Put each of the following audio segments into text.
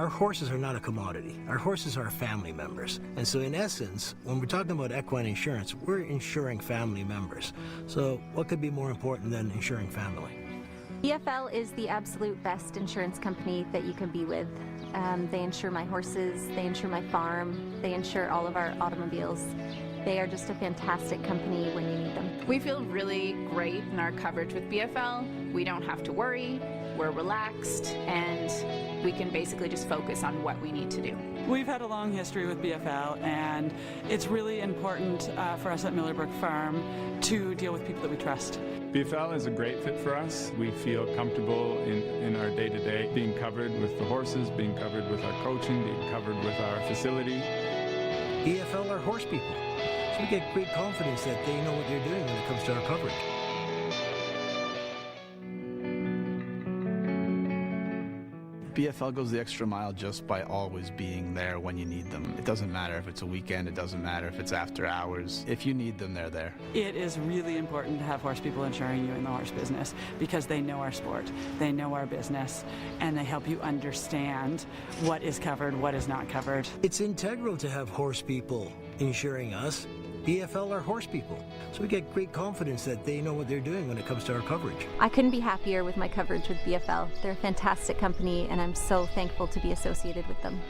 our horses are not a commodity. Our horses are family members. And so in essence, when we're talking about equine insurance, we're insuring family members. So what could be more important than insuring family? BFL is the absolute best insurance company that you can be with. They insure my horses, they insure my farm, they insure all of our automobiles. They are just a fantastic company when you need them. We feel really great in our coverage with BFL. We don't have to worry, we're relaxed, and we can basically just focus on what we need to do. We've had a long history with BFL, and it's really important for us at Millerbrook Farm to deal with people that we trust. BFL is a great fit for us. We feel comfortable in our day-to-day, being covered with the horses, being covered with our coaching, being covered with our facility. BFL are horse people, so we get great confidence that they know what they're doing when it comes to our coverage. BFL goes the extra mile just by always being there when you need them. It doesn't matter if it's a weekend, it doesn't matter if it's after hours. If you need them, they're there. It is really important to have horse people insuring you in the horse business because they know our sport, they know our business, and they help you understand what is covered, what is not covered. It's integral to have horse people insuring us. BFL are horse people, so we get great confidence that they know what they're doing when it comes to our coverage. I couldn't be happier with my coverage with BFL. They're a fantastic company, and I'm so thankful to be associated with them.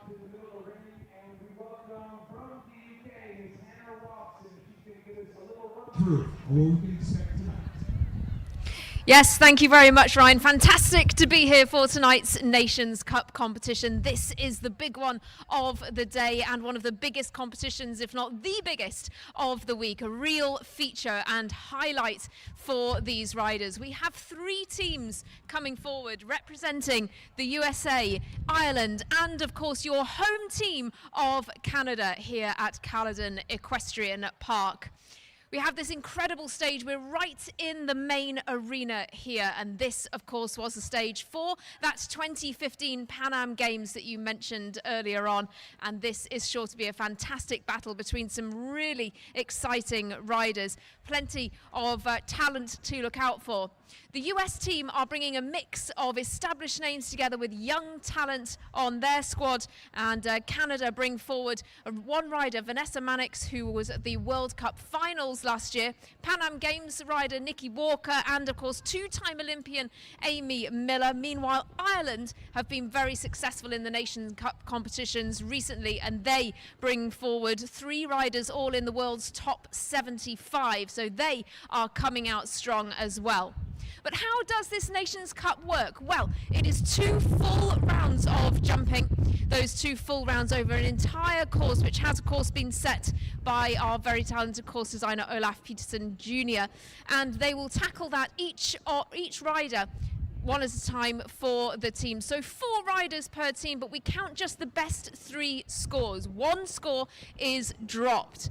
To the middle of the ring, and we welcome from the UK, Miss Hannah Watson. She's going to give us a little run through of what we can expect tonight. Yes, thank you very much, Ryan. Fantastic to be here for tonight's Nations Cup competition. This is the big one of the day and one of the biggest competitions, if not the biggest of the week. A real feature and highlight for these riders. We have 3 teams coming forward representing the USA, Ireland, and of course your home team of Canada here at Caledon Equestrian Park. We have this incredible stage. We're right in the main arena here, and this, of course, was the stage for that 2015 Pan Am Games that you mentioned earlier on, and this is sure to be a fantastic battle between some really exciting riders. Plenty of talent to look out for. The US team are bringing a mix of established names together with young talent on their squad, and Canada bring forward one rider, Vanessa Mannix, who was at the World Cup finals last year, Pan Am Games rider Nikki Walker, and of course 2-time Olympian Amy Miller. Meanwhile, Ireland have been very successful in the Nations Cup competitions recently, and they bring forward 3 riders all in the world's top 75, so they are coming out strong as well. But how does this Nations Cup work? Well, it is 2 full rounds of jumping. Those 2 full rounds over an entire course, which has of course been set by our very talented course designer Olaf Peterson Jr. And they will tackle that each rider one at a time for the team. So 4 riders per team, but we count just the best 3 scores. 1 score is dropped.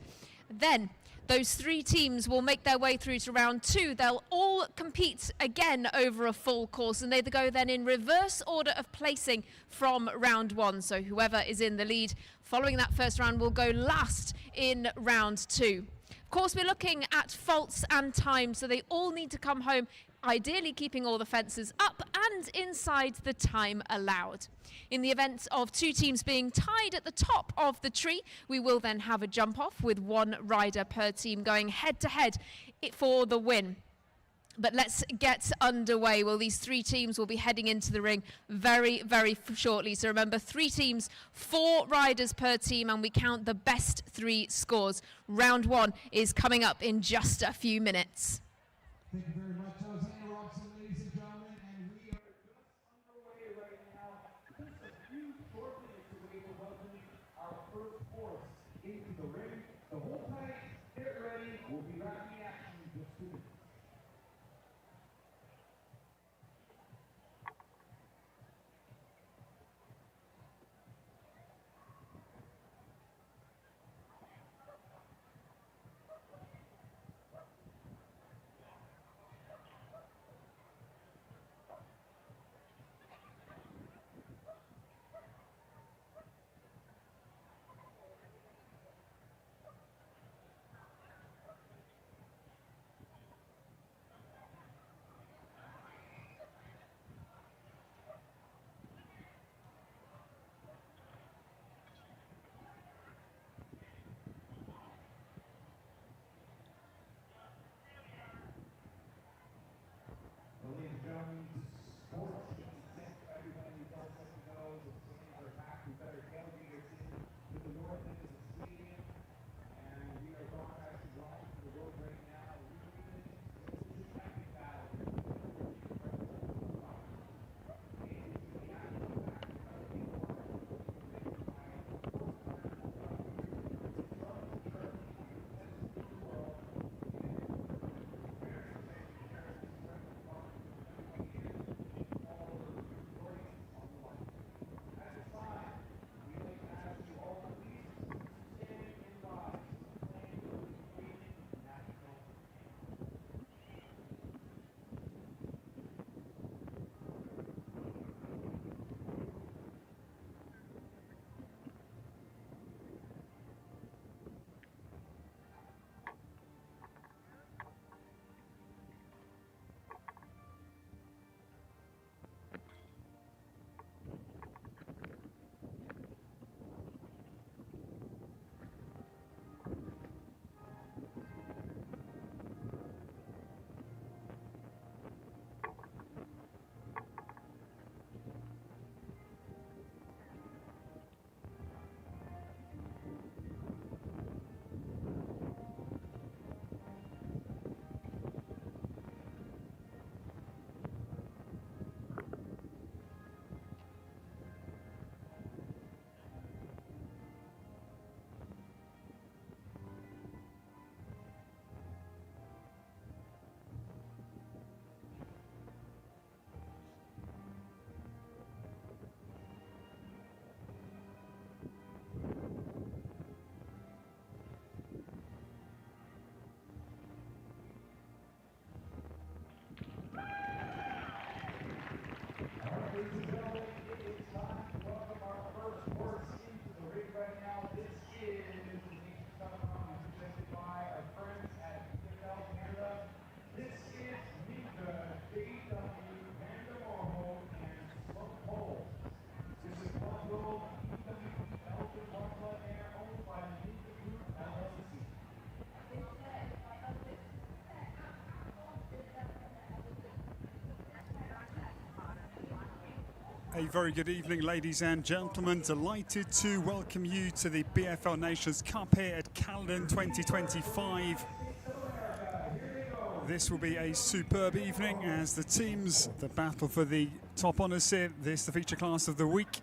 Then those 3 teams will make their way through to round 2. They'll all compete again over a full course, and they go then in reverse order of placing from round 1. So whoever is in the lead following that first round will go last in round 2. Of course, we're looking at faults and time, so they all need to come home, ideally keeping all the fences up and inside the time allowed. In the event of 2 teams being tied at the top of the tree, we will then have a jump off with 1 rider per team going head to head for the win. But let's get underway. Well, these 3 teams will be heading into the ring very, very shortly. So remember, 3 teams, 4 riders per team, and we count the best 3 scores. Round 1 is coming up in just a few minutes. Thank you very much. That was Hannah Robson, ladies and gentlemen, and we are just underway right now. Just a few short minutes away from welcoming our first horse into the ring. So hold tight, get ready. We'll A very good evening, ladies and gentlemen. Delighted to welcome you to the BFL Nations Cup here at Caledon 2025. This will be a superb evening as the teams, the battle for the top honours here. This is the feature class of the week.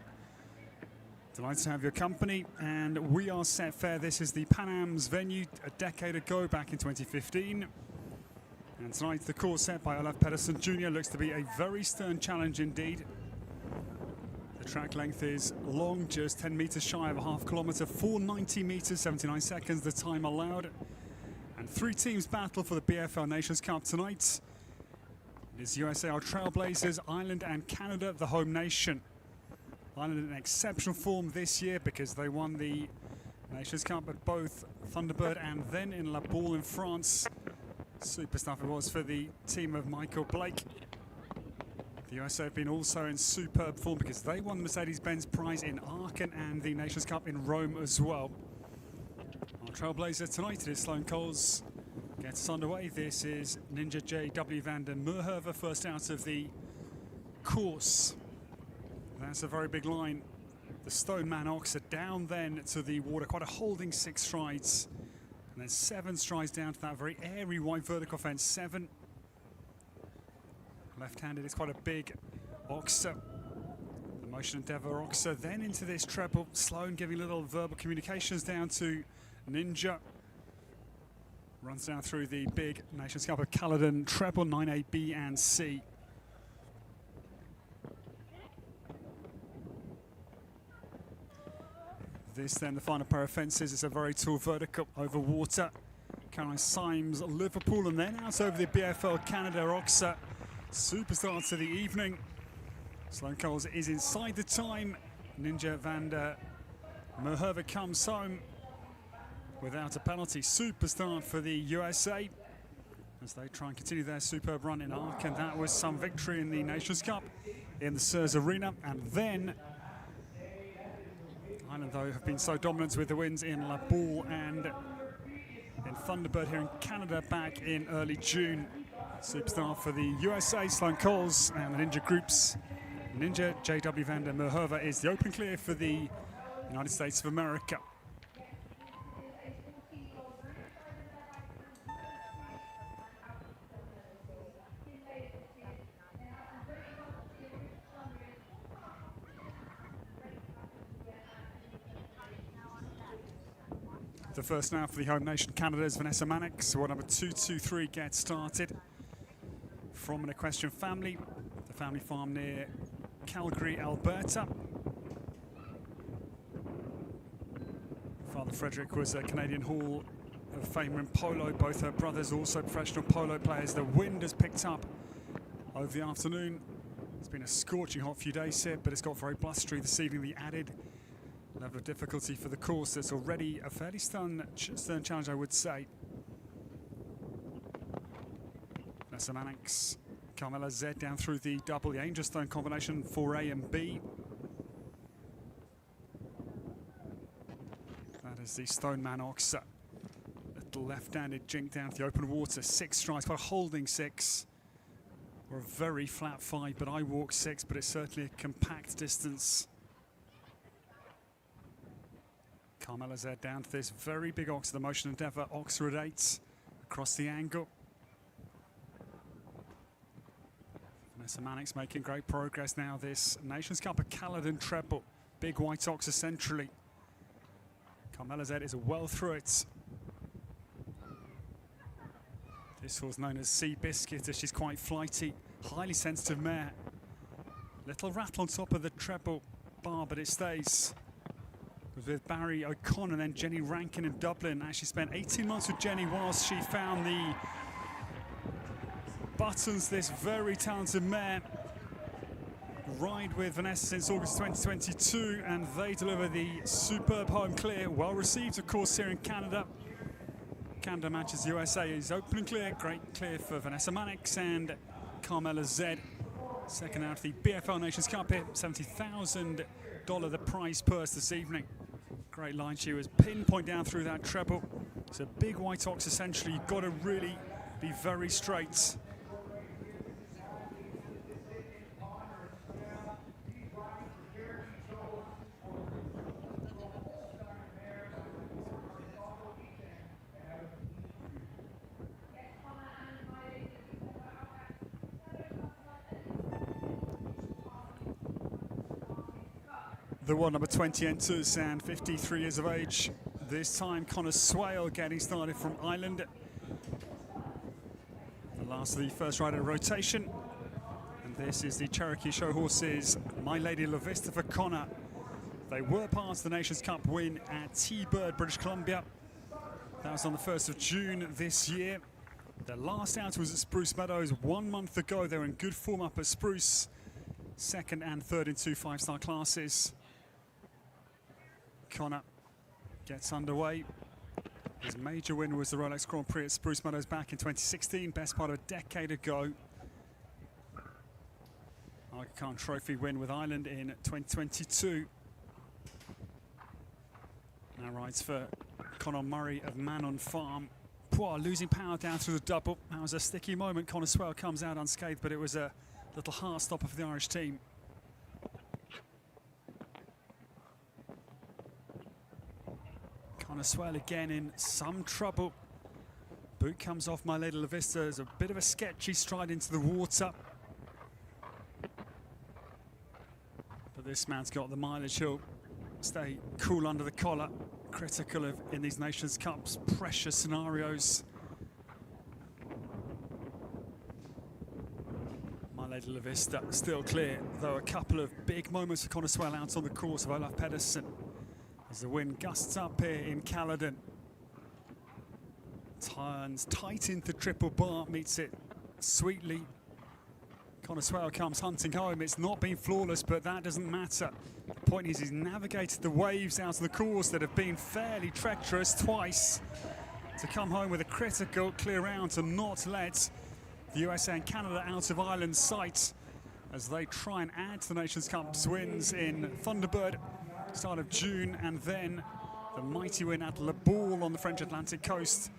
Delighted to have your company, and we are set fair. This is the Pan Am's venue a decade ago, back in 2015. And tonight the course set by Olaf Pedersen Jr. looks to be a very stern challenge indeed. The track length is long, just 10 metres shy of a half kilometre, 490 metres, 79 seconds the time allowed. And three teams battle for the BFL Nations Cup tonight. It is USA, our Trailblazers, Ireland and Canada, the home nation. Ireland in exceptional form this year because they won the Nations Cup at both Thunderbird and then in La Baule in France. Super stuff it was for the team of Michael Blake. The USA have been also in superb form because they won the Mercedes-Benz Prize in Aachen and the Nations Cup in Rome as well. Our Trailblazer tonight, it is Sloane Coles gets us underway. This is Ninja J.W. van der Merhove, first out of the course. That's a very big line. The Stone Man Oxer down then to the water, quite a holding 6 strides. And then 7 strides down to that very airy white vertical fence. 7. Left-handed is quite a big Oxer. The Motion Endeavour Oxer. Then into this treble. Sloane giving little verbal communications down to Ninja. Runs down through the big Nations Cup of Caledon treble, 9A, B and C. This then the final pair of fences. It's a very tall vertical over water. Caroline Symes, Liverpool, and then out over the BFL Canada Oxer. Superstar to the evening. Sloane Coles is inside the time. Ninja van der Merhove comes home without a penalty. Superstar for the USA as they try and continue their superb run in Aachen. That was some victory in the Nations Cup in the Sers Arena, and then Ireland, though, have been so dominant with the wins in La Baule and in Thunderbird here in Canada back in early June. Superstar for the USA, Sloane Coles, and the Ninja groups. Ninja J.W. van der Merhove is the open clear for the United States of America. The first now for the home nation Canada is Vanessa Mannix. War number 223 gets started from an equestrian family. The family farm near Calgary, Alberta. Father Frederick was a Canadian Hall of Famer in polo. Both her brothers also professional polo players. The wind has picked up over the afternoon. It's been a scorching hot few days here, but it's got very blustery this evening. The added level of difficulty for the course. That's already a fairly stern challenge, I would say. Vanessa Mannix, Carmela Z down through the double, the Angel Stone combination, 4A and B. That is the Stone Man Oxer. Little left-handed jink down to the open water, 6 strides, quite a holding 6. Or a very flat 5, but I walk 6, but it's certainly a compact distance. Carmela Z down to this very big Oxer, the Motion Endeavour Oxer at 8, across the angle. Vanessa Mannix making great progress now. This Nations Cup of Caledon treble, big white Oxer centrally. Carmela Z is well through it. This horse known as Sea Biscuit, as she's quite flighty, highly sensitive mare. Little rattle on top of the treble bar, but it stays. With Barry O'Connor and then Jenny Rankin in Dublin. Actually spent 18 months with Jenny whilst she found the buttons, this very talented mare. Ride with Vanessa since August 2022, and they deliver the superb home clear. Well received, of course, here in Canada. Canada matches USA is open and clear. Great clear for Vanessa Mannix and Carmela Z. Second out of the BFL Nations Cup here, $70,000 the prize purse this evening. Great line, she was pinpoint down through that treble. It's a big white Ox essentially, you've got to really be very straight. the world number 20 enters and 53 years of age. This time Connor Swale getting started from Ireland. The last of the first rider rotation. And this is the Cherokee Show horses, My Lady La Vista for Connor. They were part of the Nations Cup win at T-Bird, British Columbia. That was on the 1st of June this year. Their last out was at Spruce Meadows 1 month ago. They were in good form up at Spruce. Second and third in 2 5-star classes. Connor gets underway. His major win was the Rolex Grand Prix at Spruce Meadows back in 2016, best part of a decade ago. Aga Khan Trophy win with Ireland in 2022. Now rides for Conor Murray of Manon Farm. Poir losing power down through the double. That was a sticky moment. Connor Swale comes out unscathed, but it was a little heart stopper for the Irish team. Connor Swale again in some trouble. Boot comes off My Lady La Vista. There's a bit of a sketchy stride into the water. But this man's got the mileage. He'll stay cool under the collar. Critical of in these Nations Cups, pressure scenarios. My Lady La Vista still clear, though a couple of big moments for Connor Swale out on the course of Olaf Pedersen. As the wind gusts up here in Caledon. Turns tight into triple bar, meets it sweetly. Connor Swale comes hunting home. It's not been flawless, but that doesn't matter. The point is he's navigated the waves out of the course that have been fairly treacherous twice to come home with a critical clear round to not let the USA and Canada out of Ireland's sight as they try and add to the Nations Cup's wins in Thunderbird, start of June, and then the mighty win at Le Bourg on the French Atlantic coast.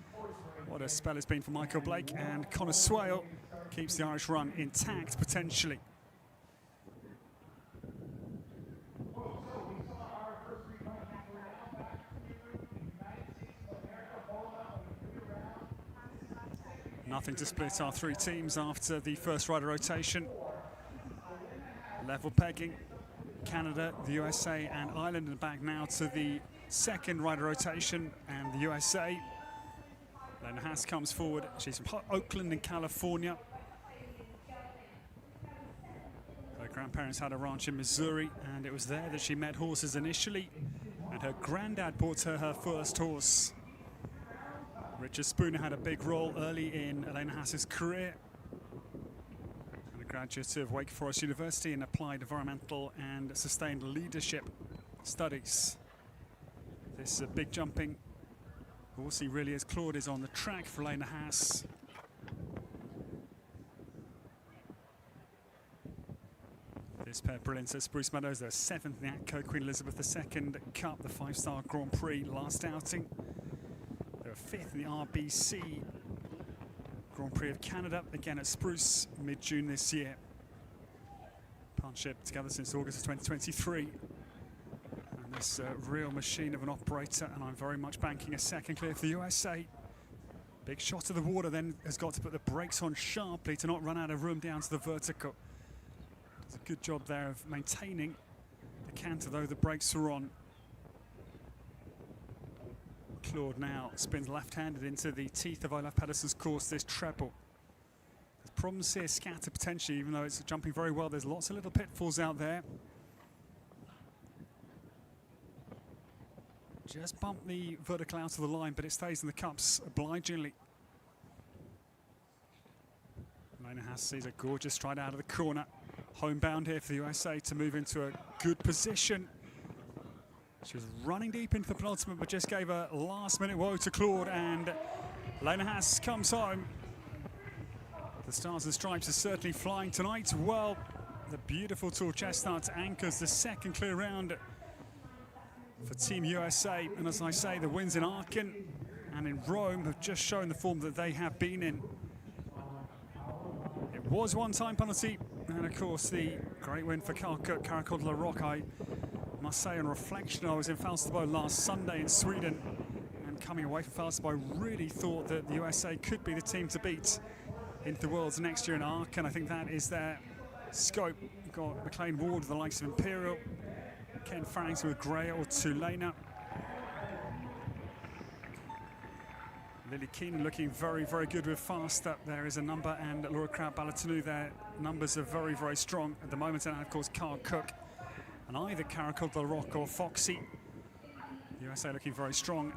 What a spell it's been for Michael Blake, and Connor Swale keeps the Irish run intact potentially. Nothing to split our 3 teams after the first rider rotation. Level pegging. Canada, the USA and Ireland are back now to the second rider rotation, and the USA. Lena Haas comes forward. She's from Oakland in California. Her grandparents had a ranch in Missouri, and it was there that she met horses initially, and her granddad bought her her first horse. Richard Spooner had a big role early in Elena Haas's career, and a graduate of Wake Forest University in applied environmental and sustained leadership studies. This is a big jumping horse. He really is. Claude is on the track for Elena Haas. This pair brilliant at Spruce Meadows. They're 7th in the ATCO Queen Elizabeth II Cup, the 5-star Grand Prix last outing. They were 5th in the RBC Grand Prix of Canada, again at Spruce, mid-June this year. Partnership together since August of 2023. And this real machine of an operator, and I'm very much banking a second clear for the USA. Big shot to the water, then has got to put the brakes on sharply to not run out of room down to the vertical. Does a good job there of maintaining the canter, though the brakes are on. Claude now spins left-handed into the teeth of Olaf Pedersen's course, this treble. There's problems here, scatter potentially, even though it's jumping very well. There's lots of little pitfalls out there. Just bumped the vertical out of the line, but it stays in the cups obligingly. Lena Haas sees a gorgeous stride out of the corner. Homebound here for the USA to move into a good position. She was running deep into the penultimate, but just gave a last-minute woe to Claude, and Lena Haas comes home. The Stars and Stripes are certainly flying tonight. Well, the beautiful tall chestnut anchors the second clear round for Team USA. And as I say, the wins in Aachen and in Rome have just shown the form that they have been in. It was one-time penalty, and of course the great win for Caracol de la Roque. I must say, on reflection, I was in Falsterbo last Sunday in Sweden, and coming away from Falsterbo, really thought that the USA could be the team to beat into the Worlds next year in Aachen. I think that is their scope. You've got McLean Ward with the likes of Imperial, Ken Farrington with Greya or Tulena. Lily Keenan looking very, very good with Fast Up. There is a number, and Laura Kraut-Balatanu, their numbers are very, very strong at the moment. And of course, Carl Cook and either Caracol Del Rock or Foxy. USA looking very strong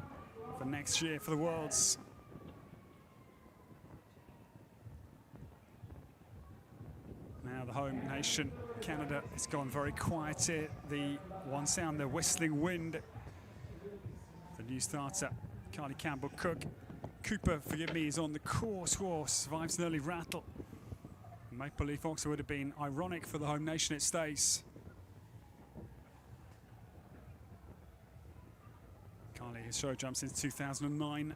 for next year for the Worlds. Now the home nation, Canada, has gone very quiet here. The one sound, the whistling wind. The new starter, Carly Campbell-Cook. Cooper, forgive me, is on the course horse, survives an early rattle. Maple Leaf Oxford would have been ironic for the home nation, it stays. Carly has show jumped since 2009.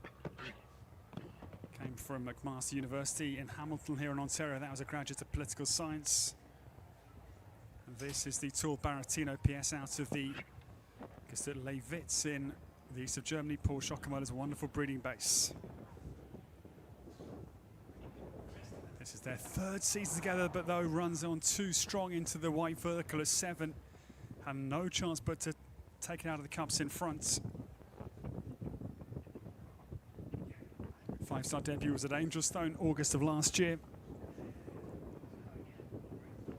Came from McMaster University in Hamilton here in Ontario. That was a graduate of political science. And this is the tall Baratino PS out of the Leivitz in the east of Germany. Paul Schockenmöller's wonderful breeding base. This is their third season together, but though runs on too strong into the white vertical at 7. Had no chance but to take it out of the cups in front. 5-star debut was at Angelstone, August of last year.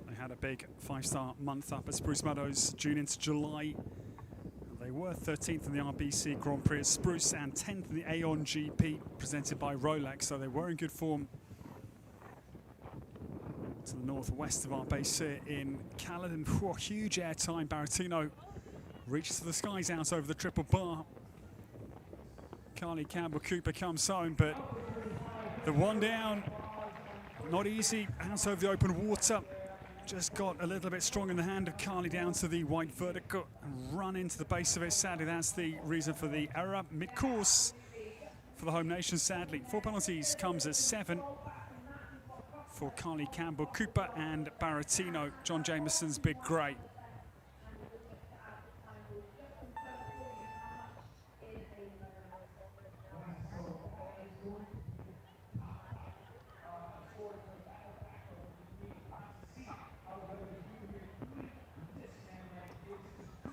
They had a big 5-star month up at Spruce Meadows, June into July. They were 13th in the RBC Grand Prix at Spruce and 10th in the Aon GP presented by Rolex, so they were in good form. To the northwest of our base here in Caledon. Whoa, huge airtime. Baratino reaches to the skies out over the triple bar. Carly Campbell-Cooper comes home, but the one down, not easy. Out over the open water. Just got a little bit strong in the hand of Carly down to the white vertical and run into the base of it. Sadly, that's the reason for the error. Mid-course for the home nation, sadly. 4 penalties comes at 7 for Carly Campbell-Cooper and Baratino, John Jameson's big grey.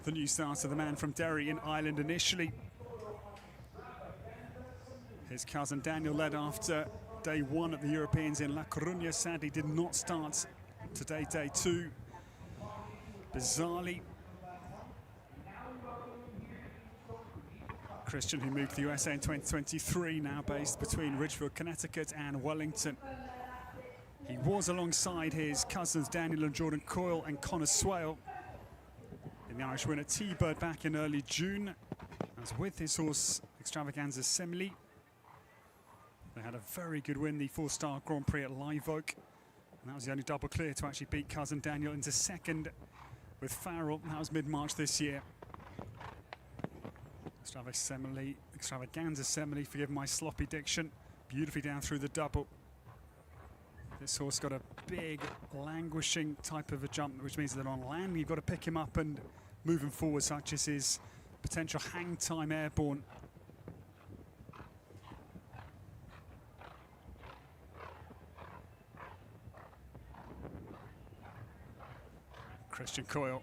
The new starter, the man from Derry in Ireland initially. His cousin Daniel led after day 1 at the Europeans in La Coruña. Sadly did not start today, day 2. Bizarrely. Christian, who moved to the USA in 2023, now based between Ridgefield, Connecticut and Wellington. He was alongside his cousins Daniel and Jordan Coyle and Connor Swale in the Irish winner T-Bird back in early June. As with his horse Extravaganza Semele. They had a very good win, the 4-star Grand Prix at Live Oak. And that was the only double clear to actually beat cousin Daniel into second with Farrell. That was mid-March this year. Extravaganza Semele, forgive my sloppy diction, beautifully down through the double. This horse got a big, languishing type of a jump, which means that on land you've got to pick him up and move him forward, such as his potential hang time airborne. Christian Coyle,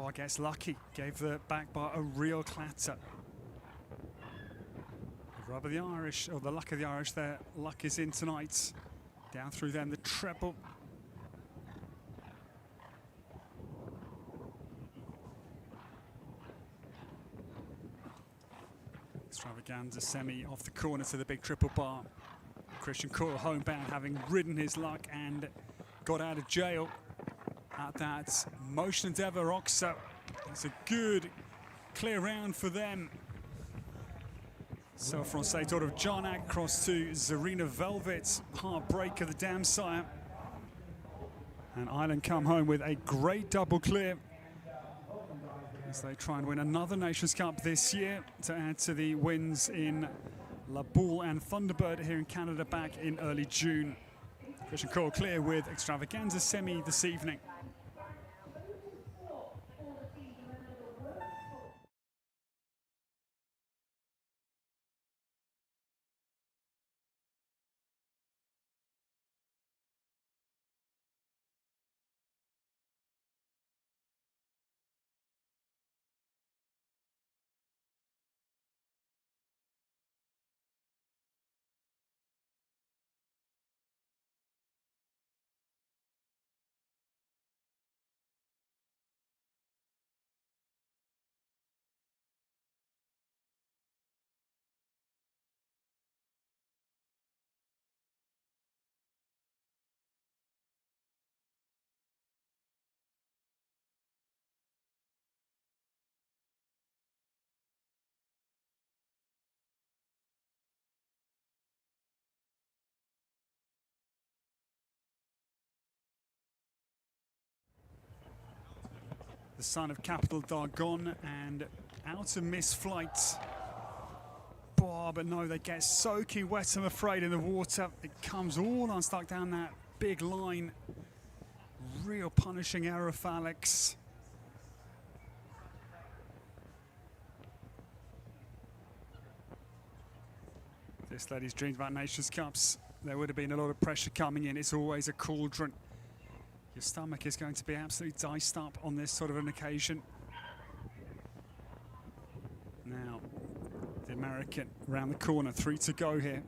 I guess lucky, gave the back bar a real clatter. The rub of the Irish, or the luck of the Irish, their luck is in tonight. Down through them, the treble. Extravaganza Semi off the corner to the big triple bar. Christian Coyle homebound, having ridden his luck and got out of jail at that Motion Endeavour Oxa. It's a good, clear round for them. So Francais out of Jarnac across to Zarina Velvet, heartbreaker, the Dam Sire. And Ireland come home with a great double clear as they try and win another Nations Cup this year to add to the wins in La Boule and Thunderbird here in Canada back in early June. Christian Coyle clear with Extravaganza Semi this evening. son of Capital d'Argonne, and out of missed flight. Oh, but no, they get soaking wet, I'm afraid, in the water. It comes all unstuck down that big line. Real punishing error for Alex. This lady's dreamed about Nations Cups. There would have been a lot of pressure coming in. It's always a cauldron. Your stomach is going to be absolutely diced up on this sort of an occasion. Now, the American around the corner, 3 to go here.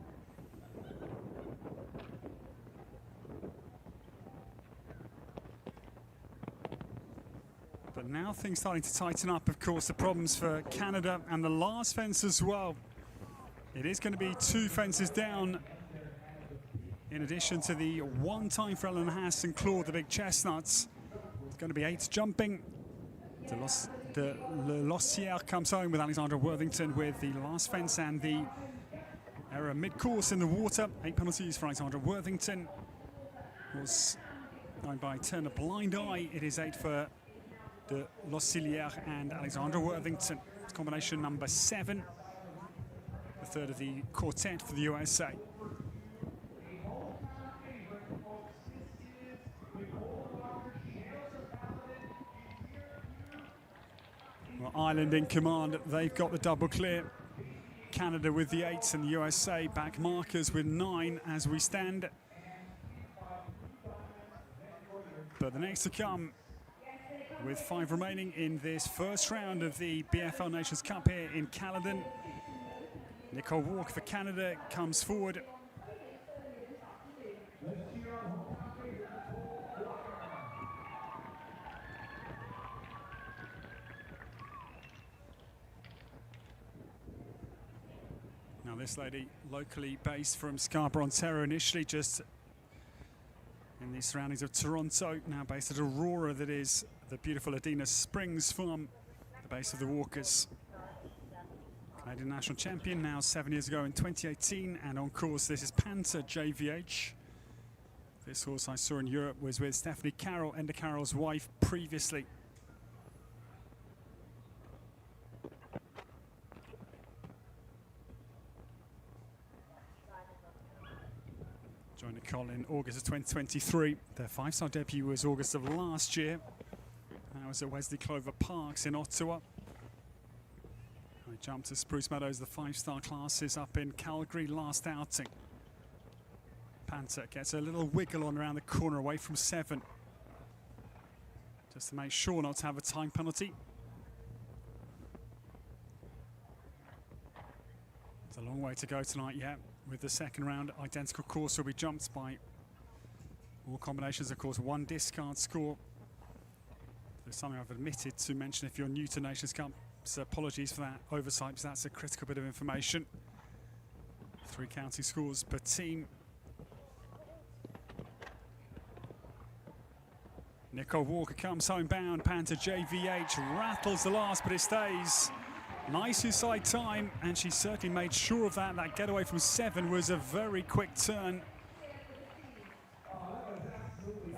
But now things starting to tighten up, of course, the problems for Canada and the last fence as well. It is going to be 2 fences down, in addition to the 1 time for Ellen Haas and Claude, the big chestnuts. It's going to be 8 jumping. The Lossière comes home with Alexandra Worthington with the last fence and the error mid-course in the water. 8 penalties for Alexandra Worthington. Was going by turn a blind eye. It is 8 for the Lossière and Alexandra Worthington. It's combination number 7. The third of the quartet for the USA. Well, Ireland in command, they've got the double clear. Canada with the 8s and the USA back markers with 9 as we stand. But the next to come, with 5 remaining in this first round of the BFL Nations Cup here in Caledon. Nicole Walker for Canada comes forward. Now this lady, locally based from Scarborough, Ontario, initially just in the surroundings of Toronto, now based at Aurora, that is the beautiful Adina Springs farm, the base of the Walkers. Canadian national champion now 7 years ago in 2018, and on course this is Panther JVH. This horse I saw in Europe was with Stephanie Carroll, Enda Carroll's wife, previously. Joined Nicole in August of 2023. Their 5-star debut was August of last year. That was at Wesley Clover Parks in Ottawa. I jumped to Spruce Meadows, the 5-star classes up in Calgary last outing. Panther gets a little wiggle on around the corner away from 7. Just to make sure not to have a time penalty. It's a long way to go tonight yet. With the second round, identical course will be jumped by all combinations. Of course, 1 discard score. There's something I've omitted to mention if you're new to Nations Cup. So apologies for that oversight, because that's a critical bit of information. 3 counting scores per team. Nicole Walker comes homebound. Panther JVH rattles the last, but it stays. Nice inside time, and she certainly made sure of that. That getaway from 7 was a very quick turn.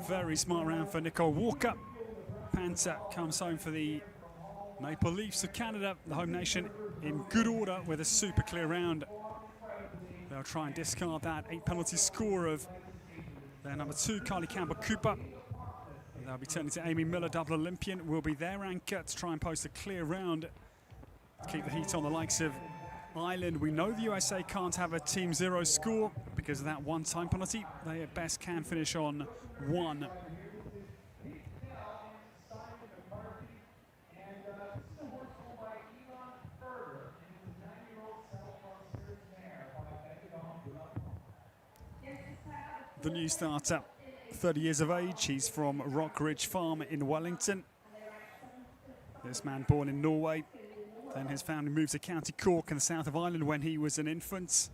Very smart round for Nicole Walker. Panther comes home for the Maple Leafs of Canada, the home nation, in good order with a super clear round. They'll try and discard that 8 penalty score of their number 2, Carly Campbell-Cooper. They'll be turning to Amy Miller, double Olympian, will be their anchor to try and post a clear round. To keep the heat on the likes of Ireland. We know the USA can't have a team 0 score because of that 1 time penalty. They at best can finish on 1. The new starter, 30 years of age. He's from Rockridge Farm in Wellington. This man born in Norway. Then his family moved to County Cork in the south of Ireland when he was an infant.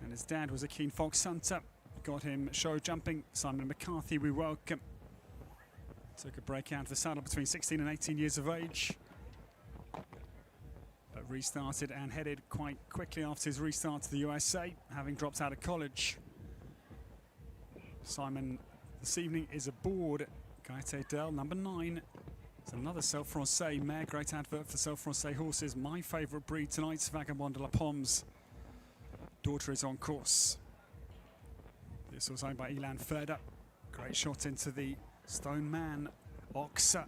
And his dad was a keen fox hunter. Got him show jumping. Simon McCarthy, we welcome. Took a break out of the saddle between 16 and 18 years of age. But restarted and headed quite quickly after his restart to the USA, having dropped out of college. Simon this evening is aboard Gaite Dell, number 9. It's another Self-Francais mare, great advert for Self-Francais horses. My favourite breed tonight's Vagabond de la Pomme's daughter is on course. This was owned by Elan Ferda. Great shot into the Stone Man, Oxa.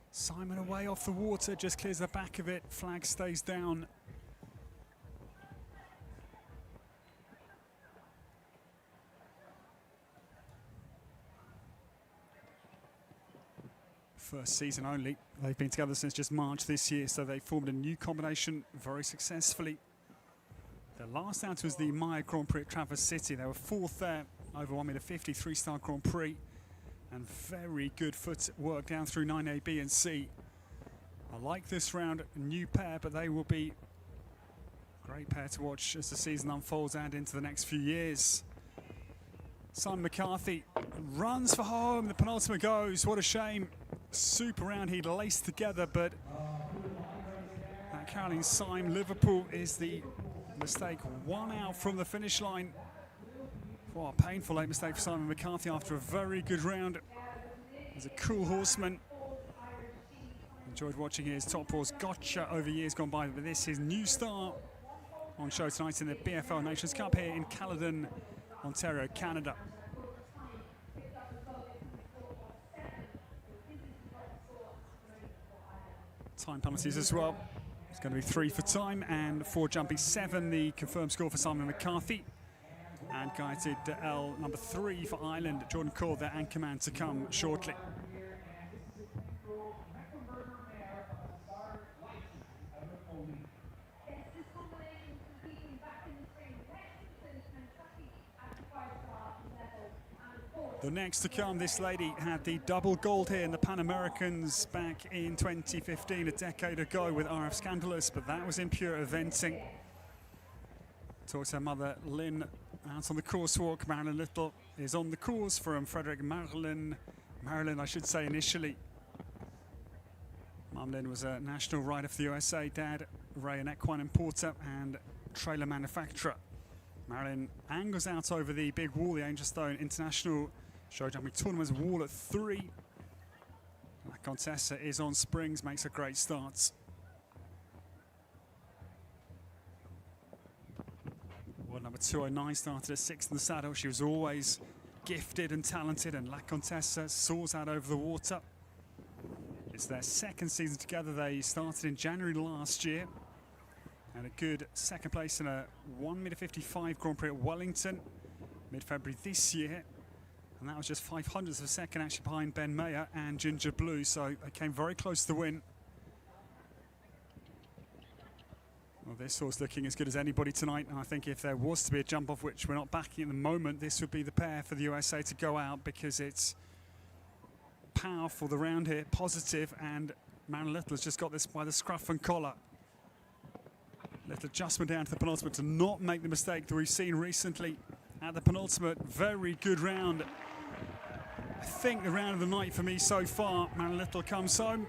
Simon away off the water, just clears the back of it. Flag stays down. First season only. They've been together since just March this year, so they formed a new combination very successfully. Their last out was the Maya Grand Prix at Traverse City. They were fourth there, over 1 meter 50, 3-star Grand Prix. And very good footwork down through 9A, B and C. I like this round, new pair, but they will be a great pair to watch as the season unfolds and into the next few years. Simon McCarthy runs for home, the penultimate goes, what a shame. Super round, he laced together, but that Caroline Syme, Liverpool is the mistake. 1 out from the finish line. What a painful late mistake for Simon McCarthy after a very good round. He's a cool horseman. Enjoyed watching his top horse Gotcha over years gone by, but this is new star on show tonight in the BFL Nations Cup here in Caledon, Ontario, Canada. Time penalties as well. It's going to be 3 for time and 4 jumping, 7 the confirmed score for Simon McCarthy. And guided L number 3 for Ireland, Jordan Cole, their anchor man, to come shortly. The next to come, this lady had the double gold here in the Pan Americans back in 2015, a decade ago with RF Scandalous, but that was in pure eventing. Talks to her mother, Lynn, out on the course walk. Marilyn Little is on the course from Frederick Marilyn, I should say initially. Mum Lynn was a national rider for the USA. Dad, Ray, an equine importer and trailer manufacturer. Marilyn angles out over the big wall, the Angelstone International Show Jumping Tournament's wall at 3. La Contessa is on springs, makes a great start. Well, number 209 started at 6th in the saddle. She was always gifted and talented, and La Contessa soars out over the water. It's their second season together. They started in January last year. And a good second place in a 1 meter 55 Grand Prix at Wellington, mid-February this year. And that was just 500ths of a second actually behind Ben Mayer and Ginger Blue, so they came very close to the win. Well, this horse looking as good as anybody tonight, and I think if there was to be a jump off, which we're not backing at the moment, this would be the pair for the USA to go out, because it's powerful, the round here, positive, and Marilyn Little has just got this by the scruff and collar. Little adjustment down to the penultimate to not make the mistake that we've seen recently at the penultimate. Very good round. I think the round of the night for me so far. Marilyn Little comes home.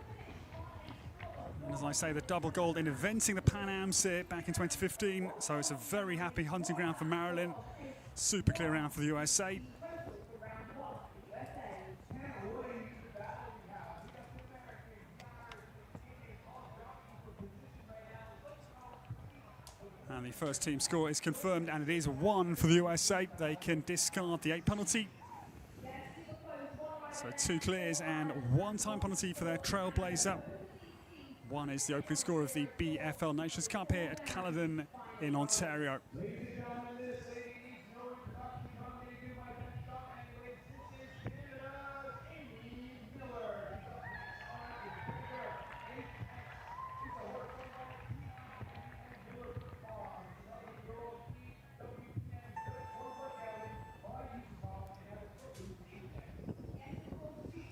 And as I say, the double gold in eventing the Pan Ams here back in 2015. So it's a very happy hunting ground for Marilyn. Super clear round for the USA. And the first team score is confirmed, and it is 1 for the USA. They can discard the 8 penalty. So 2 clears and 1 time penalty for their trailblazer. 1 is the opening score of the BFL Nations Cup here at Caledon in Ontario.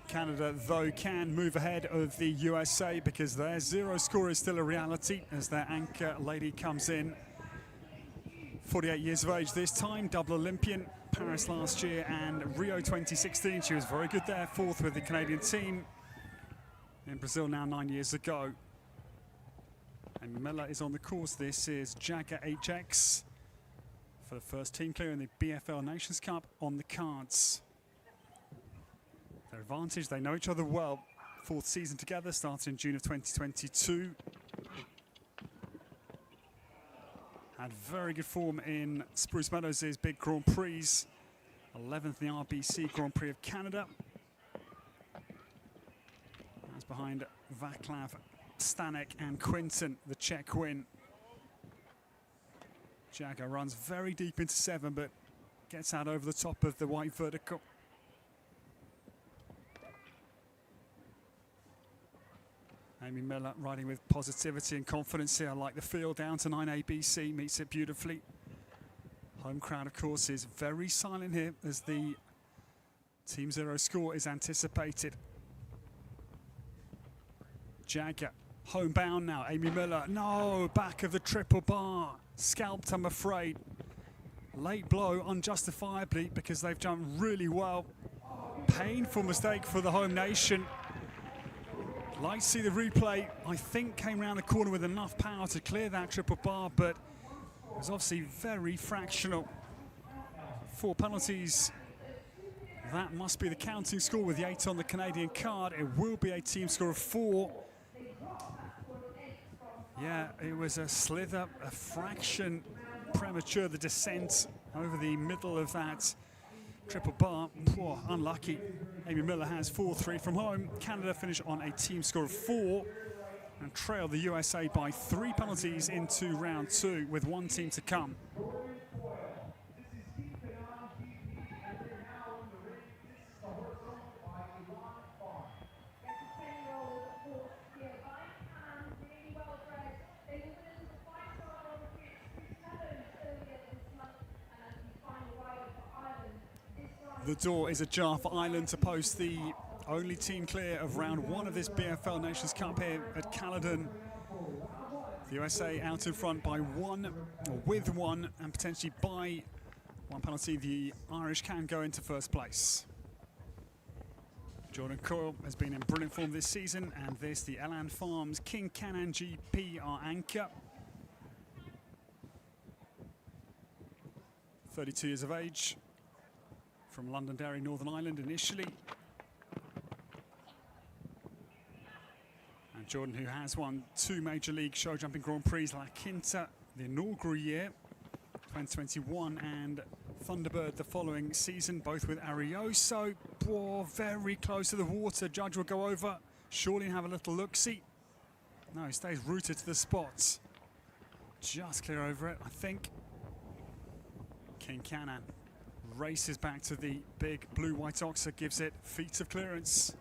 Canada, though, can move ahead of the USA because their 0 score is still a reality as their anchor lady comes in. 48 years of age this time, double Olympian, Paris last year and Rio 2016. She was very good there, 4th with the Canadian team. In Brazil now 9 years ago. And Miller is on the course. This is Jagger HX for the first team clear in the BFL Nations Cup on the cards. Their advantage, they know each other well. 4th season together, started in June of 2022. Had very good form in Spruce Meadows' big Grand Prix, 11th in the RBC Grand Prix of Canada. That's behind Vaclav Stanek and Quinton, the Czech win. Jagger runs very deep into 7, but gets out over the top of the white vertical. Amy Miller riding with positivity and confidence here. I like the field down to 9 ABC, meets it beautifully. Home crowd, of course, is very silent here as the Team Zero score is anticipated. Jagger, homebound now. Amy Miller, no, back of the triple bar. Scalped, I'm afraid. Late blow, unjustifiably, because they've done really well. Painful mistake for the home nation. Like to see the replay. I think came around the corner with enough power to clear that triple bar, but it was obviously very fractional. 4 penalties. That must be the counting score with the 8 on the Canadian card. It will be a team score of 4. Yeah, it was a slither, a fraction premature, the descent over the middle of that triple bar. Poor, unlucky. Amy Miller has 4-3 from home. Canada finish on a team score of 4 and trail the USA by 3 penalties into round 2 with 1 team to come. The door is ajar for Ireland to post the only team clear of round 1 of this BFL Nations Cup here at Caledon. The USA out in front by 1, or with 1, and potentially by 1 penalty. The Irish can go into first place. Jordan Coyle has been in brilliant form this season, and this, the Eland Farms King Canan GP, our anchor. 32 years of age. From Londonderry, Northern Ireland initially. And Jordan, who has won 2 Major League show jumping Grand Prix, La Quinta the inaugural year, 2021, and Thunderbird the following season, both with Arioso. Whoa, very close to the water. Judge will go over, surely have a little look-see. No, he stays rooted to the spots. Just clear over it, I think. King Canan races back to the big blue-white oxer, gives it feet of clearance.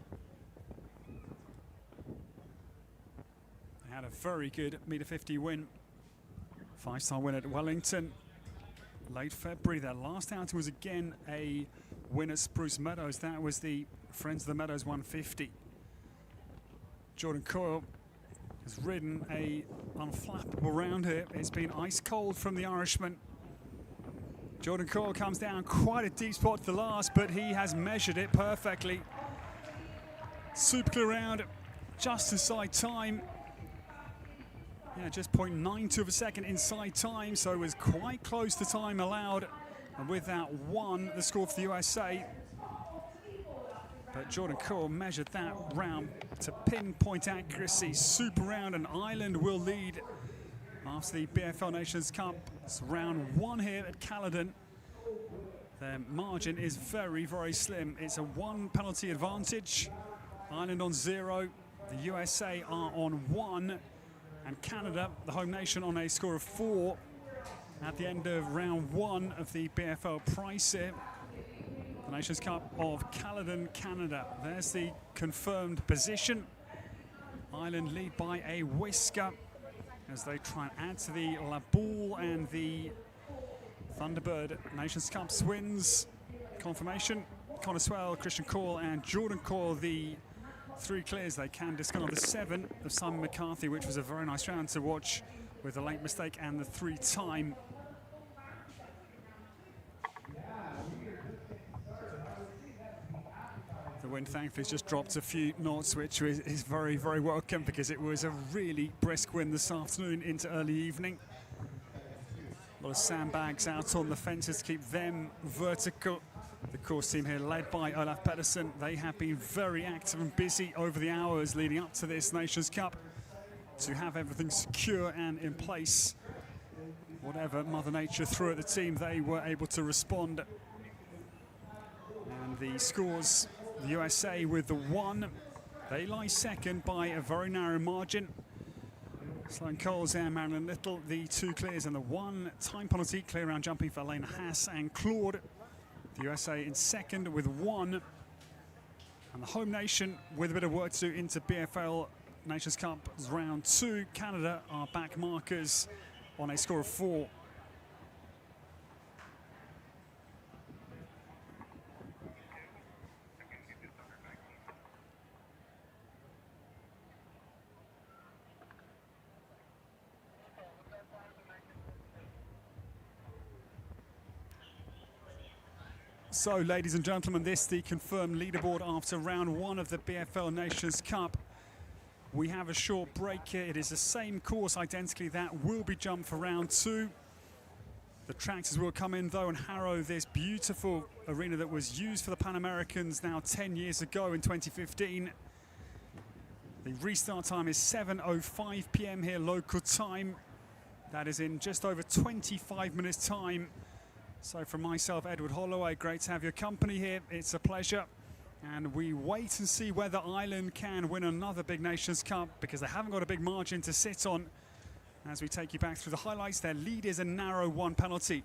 They had a very good meter 50 win. 5-star win at Wellington. Late February, their last outing was again a win at Spruce Meadows. That was the Friends of the Meadows 150. Jordan Coyle has ridden a unflappable round here. It's been ice cold from the Irishman. Jordan Coyle comes down quite a deep spot to the last, but he has measured it perfectly. Super clear round, just inside time. Yeah, just 0.92 of a second inside time, so it was quite close to time allowed. And with that 1, the score for the USA. But Jordan Coyle measured that round to pinpoint accuracy. Super round, and Ireland will lead after the BFL Nations Cup. It's round 1 here at Caledon. Their margin is very, very slim. It's a 1 penalty advantage. Ireland on 0. The USA are on 1. And Canada, the home nation, on a score of 4 at the end of round 1 of the BFL Prize here. The Nations Cup of Caledon, Canada. There's the confirmed position. Ireland lead by a whisker as they try and add to the La Boule and the Thunderbird Nations Cup wins. Confirmation, Connor Swell, Christian Coyle and Jordan Coyle, the 3 clears. They can discard the 7 of Simon McCarthy, which was a very nice round to watch with the late mistake and the 3-time. The wind thankfully has just dropped a few knots, which is very, very welcome because it was a really brisk wind this afternoon into early evening. A lot of sandbags out on the fences to keep them vertical. The course team here led by Olaf Pedersen. They have been very active and busy over the hours leading up to this Nations Cup to have everything secure and in place. Whatever Mother Nature threw at the team, they were able to respond. And the scores, the USA with the 1. They lie second by a very narrow margin. Sloane Coles and Marilyn Little, the 2 clears, and the 1 time penalty clear round jumping for Elena Haas and Claude. The USA in second with 1. And the home nation with a bit of work to do into BFL Nations Cup round 2. Canada are back markers on a score of 4. So, ladies and gentlemen, this is the confirmed leaderboard after round 1 of the BFL Nations Cup. We have a short break here. It is the same course identically that will be jumped for round 2. The tractors will come in though and harrow this beautiful arena that was used for the Pan Americans now 10 years ago in 2015. The restart time is 7:05 p.m. here local time. That is in just over 25 minutes time. So from myself, Edward Holloway, great to have your company here. It's a pleasure. And we wait and see whether Ireland can win another big Nations Cup, because they haven't got a big margin to sit on. As we take you back through the highlights, their lead is a narrow 1 penalty.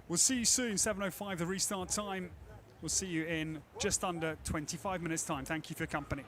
We'll see you soon, 7:05 the restart time. We'll see you in just under 25 minutes time. Thank you for your company.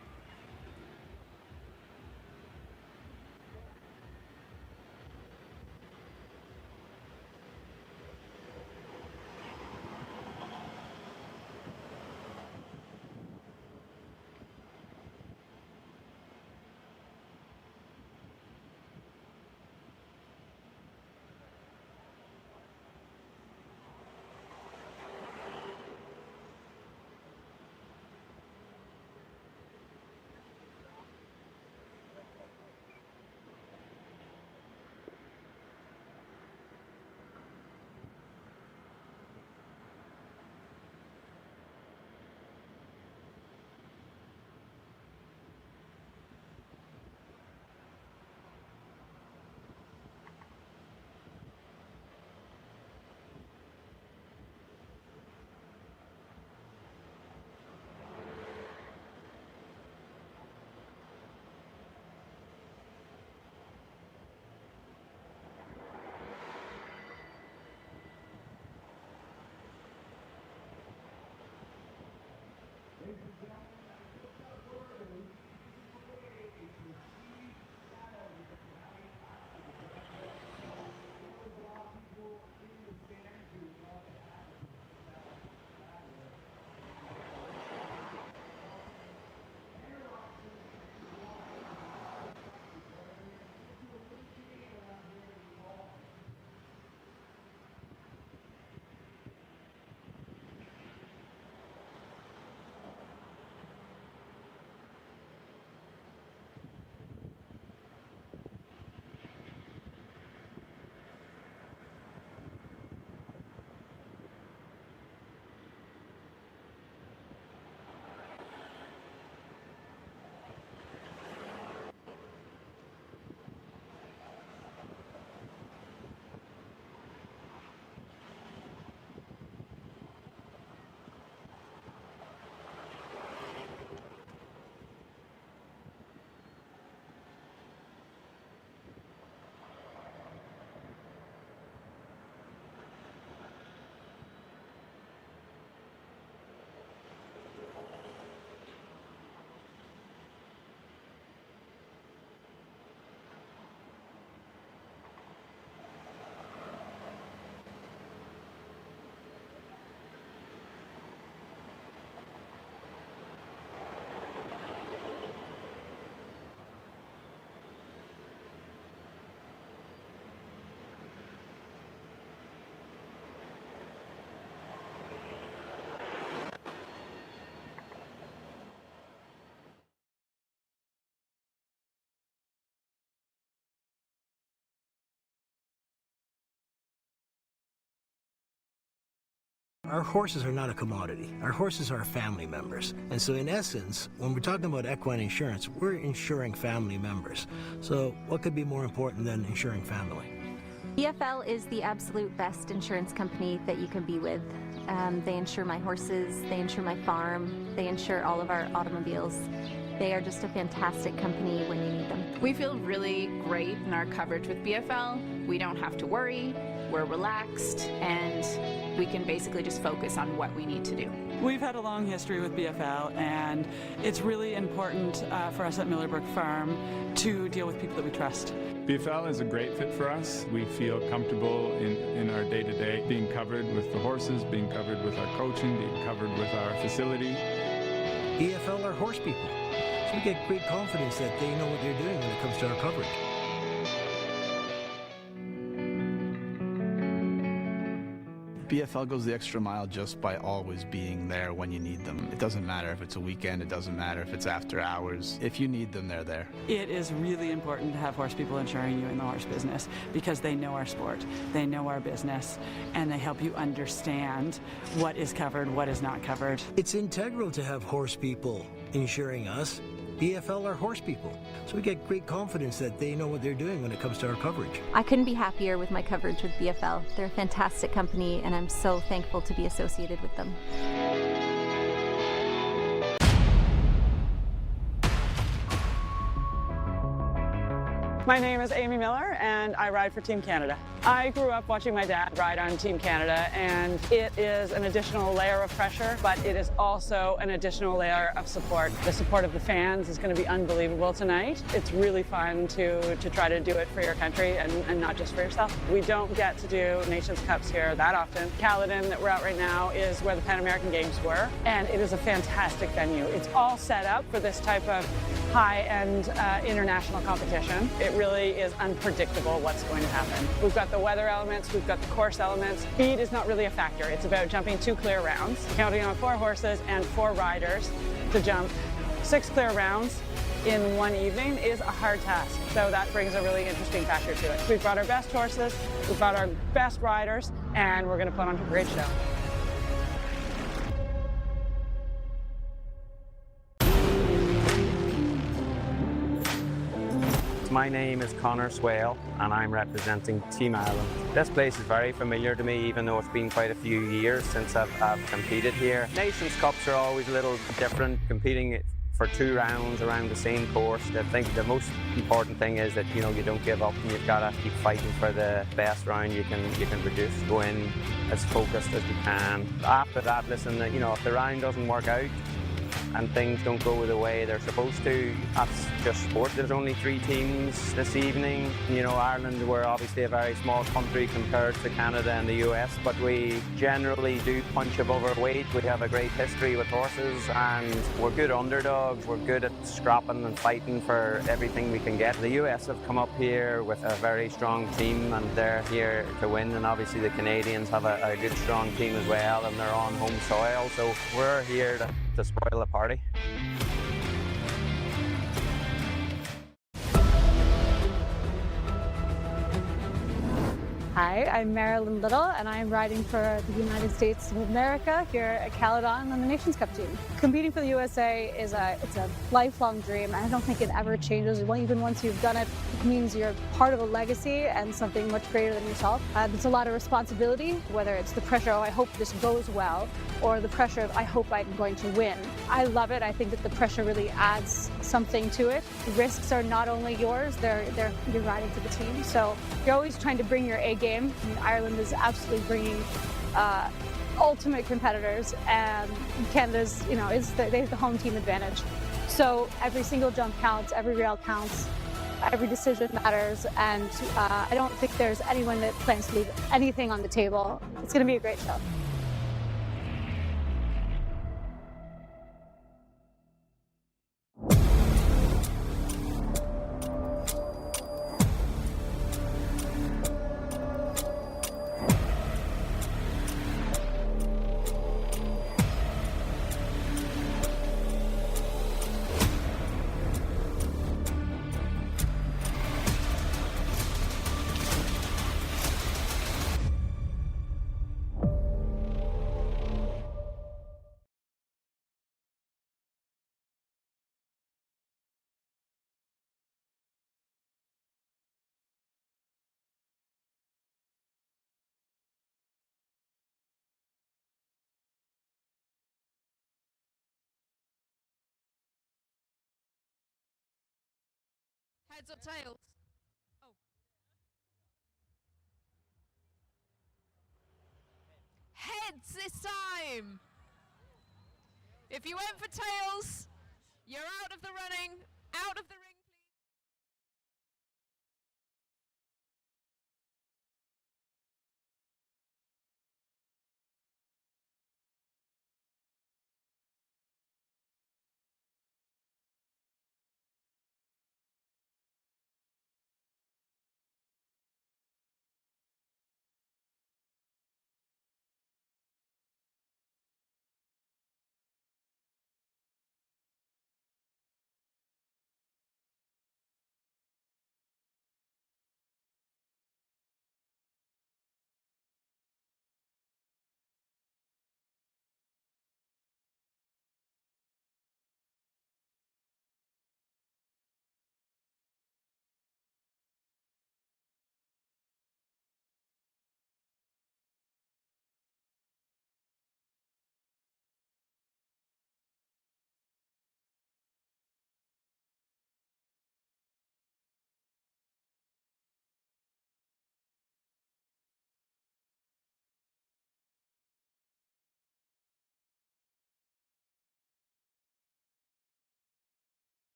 Our horses are not a commodity. Our horses are family members. And so in essence, when we're talking about equine insurance, we're insuring family members. So what could be more important than insuring family? BFL is the absolute best insurance company that you can be with. They insure my horses, they insure my farm, they insure all of our automobiles. They are just a fantastic company when you need them. We feel really great in our coverage with BFL. We don't have to worry, we're relaxed, and we can basically just focus on what we need to do. We've had a long history with BFL, and it's really important for us at Millerbrook Farm to deal with people that we trust. BFL is a great fit for us. We feel comfortable in our day-to-day, being covered with the horses, being covered with our coaching, being covered with our facility. BFL are horse people. So we get great confidence that they know what they're doing when it comes to our coverage. BFL goes the extra mile just by always being there when you need them. It doesn't matter if it's a weekend, it doesn't matter if it's after hours. If you need them, they're there. It is really important to have horse people insuring you in the horse business because they know our sport, they know our business, and they help you understand what is covered, what is not covered. It's integral to have horse people insuring us. BFL are horse people. So we get great confidence that they know what they're doing when it comes to our coverage. I couldn't be happier with my coverage with BFL. They're a fantastic company, and I'm so thankful to be associated with them. My name is Amy Miller, and I ride for Team Canada. I grew up watching my dad ride on Team Canada, and it is an additional layer of pressure, but it is also an additional layer of support. The support of the fans is going to be unbelievable tonight. It's really fun to try to do it for your country and not just for yourself. We don't get to do Nations Cups here that often. Caledon, that we're at right now, is where the Pan American Games were, and it is a fantastic venue. It's all set up for this type of high-end international competition. It really is unpredictable what's going to happen. We've got the weather elements, we've got the course elements. Speed is not really a factor. It's about jumping 2 clear rounds, counting on 4 horses and 4 riders to jump 6 clear rounds in one evening is a hard task. So that brings a really interesting factor to it. We've brought our best horses, we've brought our best riders, and we're going to put on a great show. My name is Connor Swale and I'm representing Team Ireland. This place is very familiar to me, even though it's been quite a few years since I've competed here. Nations Cups are always a little different, competing for 2 rounds around the same course. I think the most important thing is that you don't give up and you've got to keep fighting for the best round you can produce. Go in as focused as you can. After that, listen, if the round doesn't work out and things don't go the way they're supposed to, that's just sport. There's only 3 teams this evening. Ireland, we're obviously a very small country compared to Canada and the US, but we generally do punch above our weight. We have a great history with horses and we're good underdogs. We're good at scrapping and fighting for everything we can get. The US have come up here with a very strong team and they're here to win, and obviously the Canadians have a good strong team as well and they're on home soil, so we're here to spoil the party. Hi, I'm Marilyn Little, and I'm riding for the United States of America here at Caledon on the Nations Cup team. Competing for the USA is a lifelong dream, and I don't think it ever changes. Even once you've done it, it means you're part of a legacy and something much greater than yourself. There's a lot of responsibility, whether it's the pressure, oh, I hope this goes well, or the pressure of, I hope I'm going to win. I love it. I think that the pressure really adds something to it. The risks are not only yours, you're riding for the team. So you're always trying to bring your A game. I mean, Ireland is absolutely bringing ultimate competitors, and Canada's, they have the home team advantage. So every single jump counts, every rail counts, every decision matters, and I don't think there's anyone that plans to leave anything on the table. It's going to be a great show. Heads or tails? Oh. Heads this time! If you went for tails, you're out of the running, out of the ring.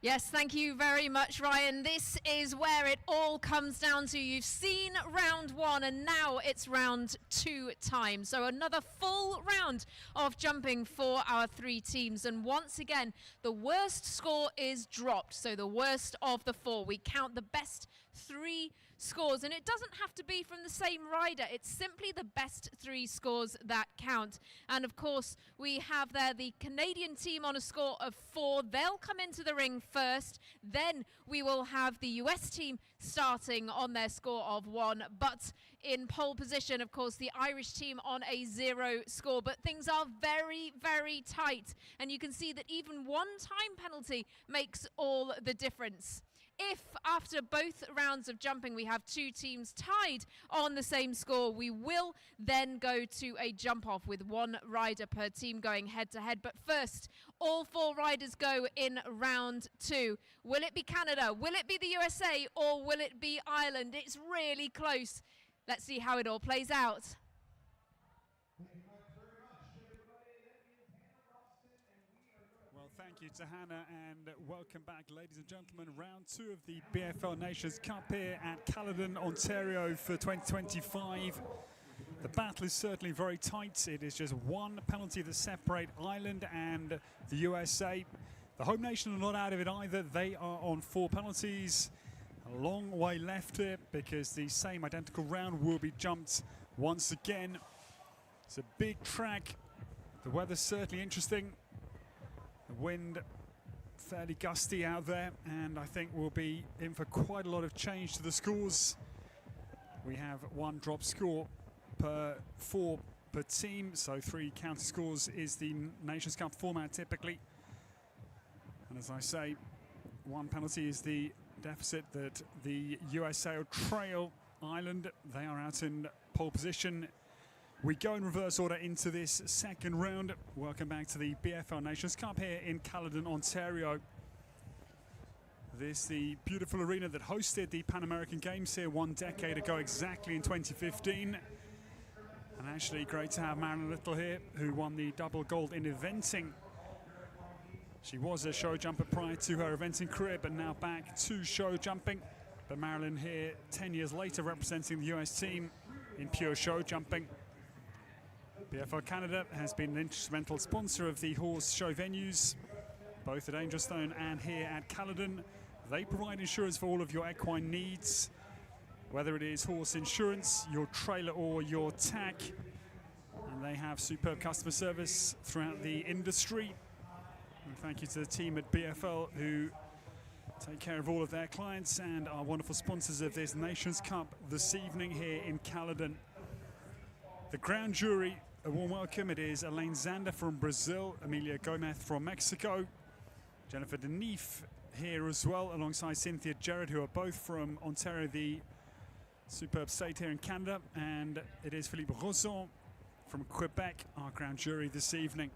Yes, thank you very much, Ryan. This is where it all comes down to. You've seen round 1 and now it's round 2 time. So another full round of jumping for our 3 teams. And once again, the worst score is dropped. So the worst of the 4. We count the best 3 scores, and it doesn't have to be from the same rider. It's simply the best 3 scores that count. And of course, we have there the Canadian team on a score of 4. They'll come into the ring first. Then we will have the US team starting on their score of 1. But in pole position, of course, the Irish team on a 0 score. But things are very, very tight. And you can see that even one time penalty makes all the difference. If after both rounds of jumping we have 2 teams tied on the same score, we will then go to a jump off with 1 rider per team going head to head. But first, all 4 riders go in round 2. Will it be Canada? Will it be the USA? Or will it be Ireland? It's really close. Let's see how it all plays out. Well, thank you to Hannah, and welcome back, ladies and gentlemen. Round 2 of the BFL Nations Cup here at Caledon, Ontario for 2025. The battle is certainly very tight. It is just 1 penalty that separates Ireland and the USA. The home nation are not out of it either. They are on 4 penalties. A long way left here because the same identical round will be jumped once again. It's a big track. The weather's certainly interesting. The wind fairly gusty out there, and I think we'll be in for quite a lot of change to the scores. We have 1 drop score per 4 per team, so 3 counter scores is the Nations Cup format typically. And as I say, 1 penalty is the deficit that the USA will trail Ireland. They are out in pole position. We go in reverse order into this second round. Welcome back to the BFL Nations Cup here in Caledon, Ontario. This is the beautiful arena that hosted the Pan American Games here 1 decade ago, exactly in 2015. And actually great to have Marilyn Little here, who won the double gold in eventing. She was a show jumper prior to her eventing career, but now back to show jumping. But Marilyn here 10 years later representing the US team in pure show jumping. BFL Canada has been an instrumental sponsor of the horse show venues, both at Angelstone and here at Caledon. They provide insurance for all of your equine needs, whether it is horse insurance, your trailer or your tack. And they have superb customer service throughout the industry. And thank you to the team at BFL who take care of all of their clients and are wonderful sponsors of this Nations Cup this evening here in Caledon. The ground jury, a warm welcome. It is Elaine Zander from Brazil, Emilia Gomez from Mexico, Jennifer Denif here as well, alongside Cynthia Jarrett, who are both from Ontario, the superb state here in Canada, and it is Philippe Roson from Quebec, our ground jury this evening.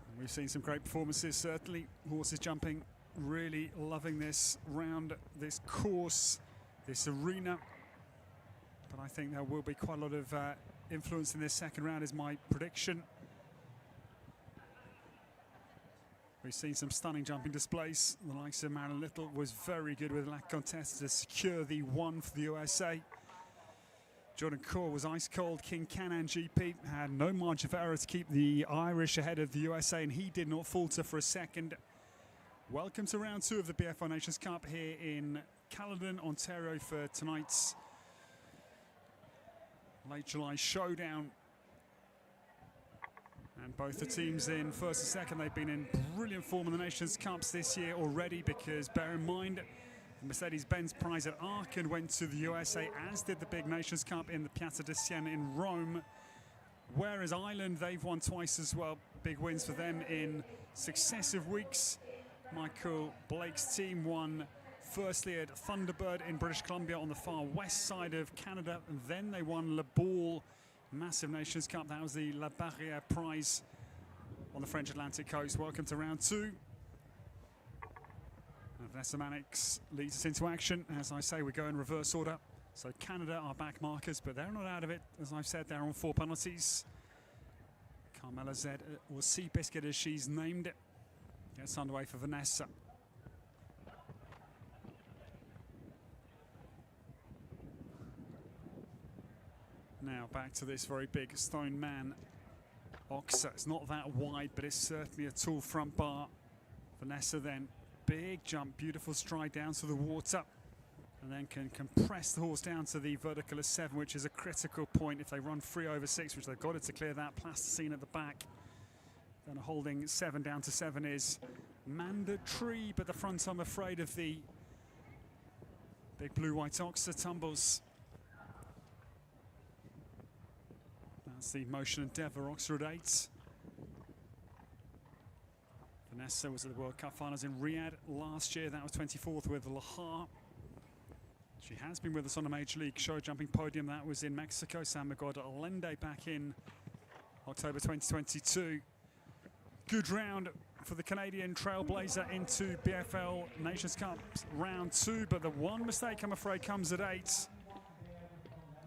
And we've seen some great performances, certainly. Horses jumping, really loving this round, this course, this arena. But I think there will be quite a lot of influence in this second round is my prediction. We've seen some stunning jumping displays. The likes of Marilyn Little was very good with La Conteste to secure the 1 for the USA. Jordan Kaur was ice cold. King Canan GP had no margin of error to keep the Irish ahead of the USA, and he did not falter for a second. Welcome to round 2 of the BFL Nations Cup here in Caledon, Ontario for tonight's late July showdown. And both the teams in first and second, they've been in brilliant form in the Nations Cups this year already, because bear in mind, the Mercedes-Benz prize at Aachen went to the USA, as did the big Nations Cup in the Piazza di Siena in Rome. Whereas Ireland, they've won twice as well. Big wins for them in successive weeks. Michael Blake's team won firstly at Thunderbird in British Columbia on the far west side of Canada, and then they won Le Ball, massive Nations Cup. That was the La Barrière prize on the French Atlantic coast. Welcome to round 2. And Vanessa Mannix leads us into action. As I say, we go in reverse order. So Canada are back markers, but they're not out of it. As I've said, they're on 4 penalties. Carmela Zed, or Seabiscuit as she's named it. Gets underway for Vanessa. Now back to this very big stone man. Oxer, it's not that wide, but it's certainly a tall front bar. Vanessa then, big jump, beautiful stride down to the water, and then can compress the horse down to the vertical of 7, which is a critical point if they run 3 over 6, which they've got it to clear that plasticine at the back. Then holding 7 down to 7 is mandatory, but the front, I'm afraid, of the big blue-white Oxer tumbles. That's the Motion Endeavour Oxford 8. Vanessa was at the World Cup Finals in Riyadh last year. That was 24th with Lahar. She has been with us on a Major League show jumping podium. That was in Mexico. San Miguel de Allende back in October 2022. Good round for the Canadian Trailblazer into BFL Nations Cup round 2, but the one mistake, I'm afraid, comes at 8.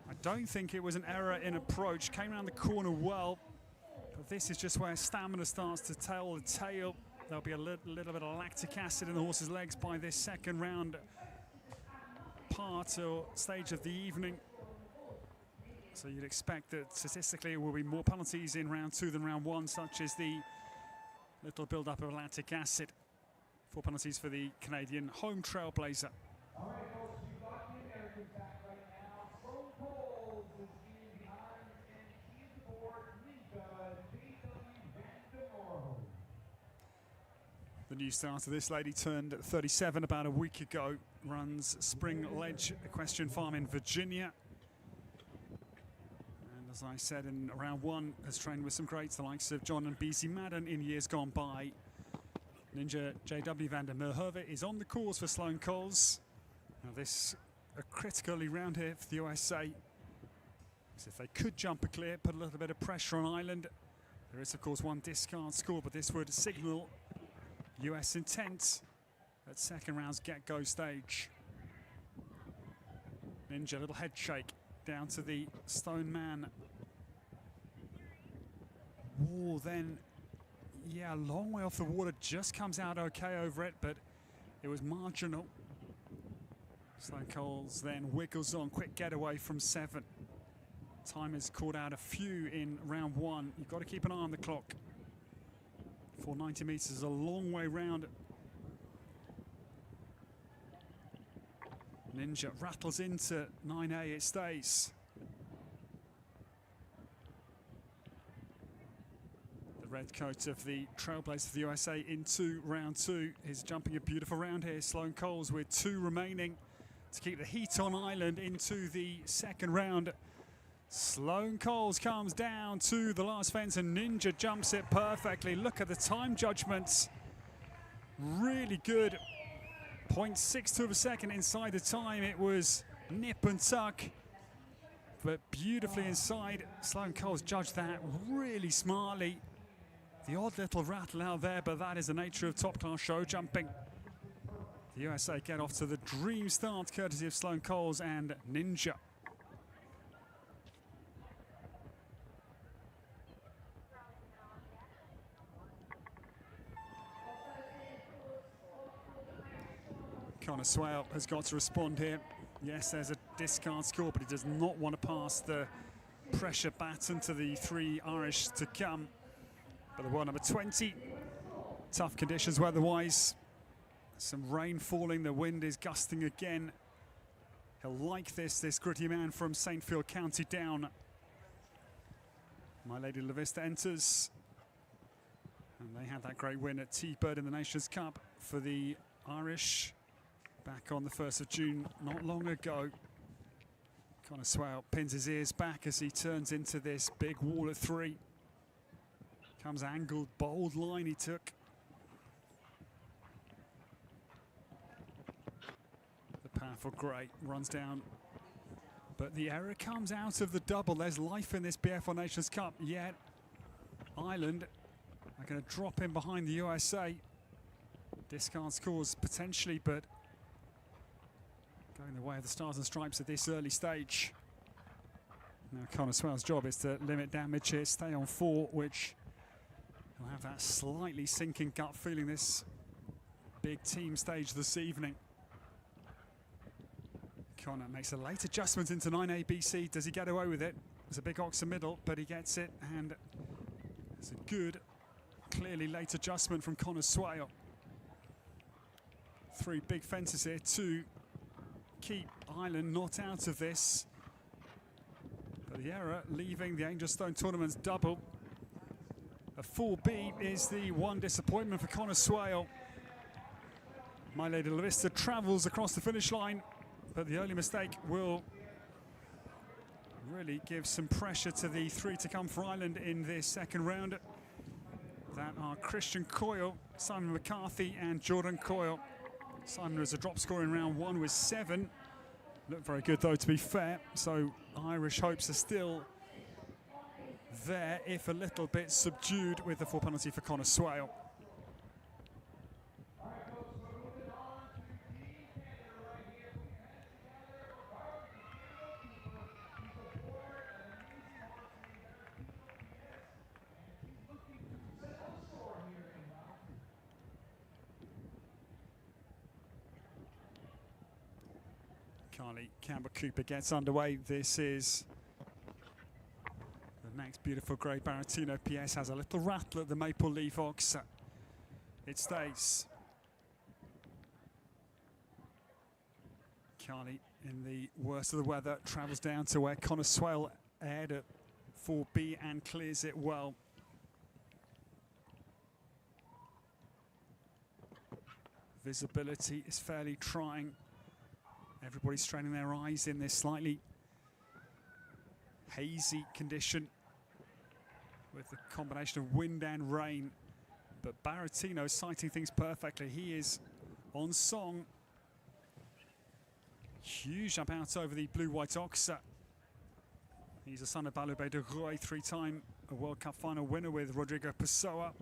I don't think it was an error in approach. Came around the corner well, but this is just where stamina starts to tell the tale. There'll be a little bit of lactic acid in the horse's legs by this second round part or stage of the evening. So you'd expect that statistically there will be more penalties in round 2 than round 1, such as the little build-up of lactic acid. 4 penalties for the Canadian home Trailblazer. The new starter, this lady turned 37 about a week ago, runs Spring Ledge Equestrian Farm in Virginia. And as I said, in round 1, has trained with some greats, the likes of John and BZ Madden in years gone by. Ninja J.W. van der Merhove is on the course for Sloane Coles. Now this, a critical round here for the USA. So if they could jump a clear, put a little bit of pressure on Ireland. There is, of course, 1 discard score, but this would signal US intent at second round's get-go stage. Ninja, little head shake down to the stone man. Wall then, yeah, a long way off the water, just comes out okay over it, but it was marginal. Sloane Coles then wiggles on, quick getaway from 7. Time has caught out a few in round 1. You've got to keep an eye on the clock. 490 meters is a long way round. Ninja rattles into 9A, it stays. The red coat of the Trailblazer of the USA into round 2 is jumping a beautiful round here. Sloane Coles with 2 remaining to keep the heat on Ireland into the second round. Sloane Coles comes down to the last fence and Ninja jumps it perfectly. Look at the time judgments. Really good. 0.62 of a second inside the time. It was nip and tuck, but beautifully inside. Sloane Coles judged that really smartly. The odd little rattle out there, but that is the nature of top-class show jumping. The USA get off to the dream start, courtesy of Sloane Coles and Ninja. Connor Swale has got to respond here. Yes, there's a discard score, but he does not want to pass the pressure baton to the 3 Irish to come. But the world number 20, tough conditions weather-wise. Some rain falling, the wind is gusting again. He'll like this gritty man from Saintfield County Down. My Lady La Vista enters. And they had that great win at T-Bird in the Nations Cup for the Irish back on the 1st of June, not long ago. Connor Swale pins his ears back as he turns into this big wall at 3. Comes angled, bold line he took. The powerful grey runs down. But the error comes out of the double. There's life in this BFL Nations Cup, yet Ireland are going to drop in behind the USA. Discard scores potentially, but going the way of the Stars and Stripes at this early stage. Now Connor Swale's job is to limit damage here, stay on 4, which I'll have that slightly sinking gut feeling this big team stage this evening. Connor makes a late adjustment into 9ABC. Does he get away with it? There's a big ox in middle, but he gets it, and it's a good, clearly late adjustment from Connor Swale. 3 big fences here to keep Ireland not out of this. But the error leaving the Angelstone Tournament's double. A 4B is the one disappointment for Connor Swale. My Lady La Vista travels across the finish line, but the early mistake will really give some pressure to the 3 to come for Ireland in this second round. That are Christian Coyle, Simon McCarthy and Jordan Coyle. Simon was a drop score in round 1 with 7. Looked very good though, to be fair. So Irish hopes are still there, if a little bit subdued, with the 4 penalty for Connor Swale. Carly Campbell-Cooper gets underway. This is the next beautiful grey Baratino PS. Has a little rattle at the Maple Leaf Ox. It stays. Carly, in the worst of the weather, travels down to where Connor Swale aired at 4B and clears it well. Visibility is fairly trying. Everybody's straining their eyes in this slightly hazy condition with the combination of wind and rain. But Baratino is sighting things perfectly. He is on song. Huge jump out over the blue-white ox. He's a son of Balubé de Roy, 3-time World Cup final winner with Rodrigo Pessoa.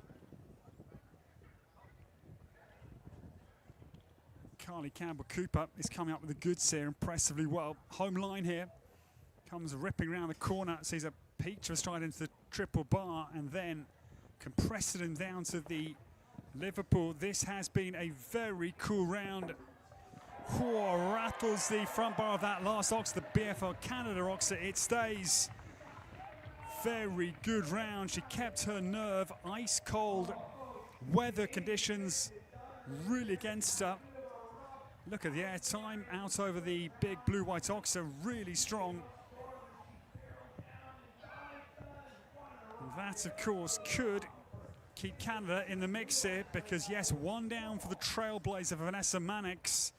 Carly Campbell-Cooper is coming up with the goods here impressively well. Home line here. Comes ripping around the corner, sees a peach of a stride into the triple bar, and then compressing him down to the Liverpool. This has been a very cool round. Whoa, rattles the front bar of that last ox, the BFL Canada ox. It stays. Very good round. She kept her nerve. Ice cold weather conditions really against her. Look at the air time out over the big blue-white ox, really strong. And that, of course, could keep Canada in the mix here, because, yes, 1 down for the trailblazer Vanessa Mannix.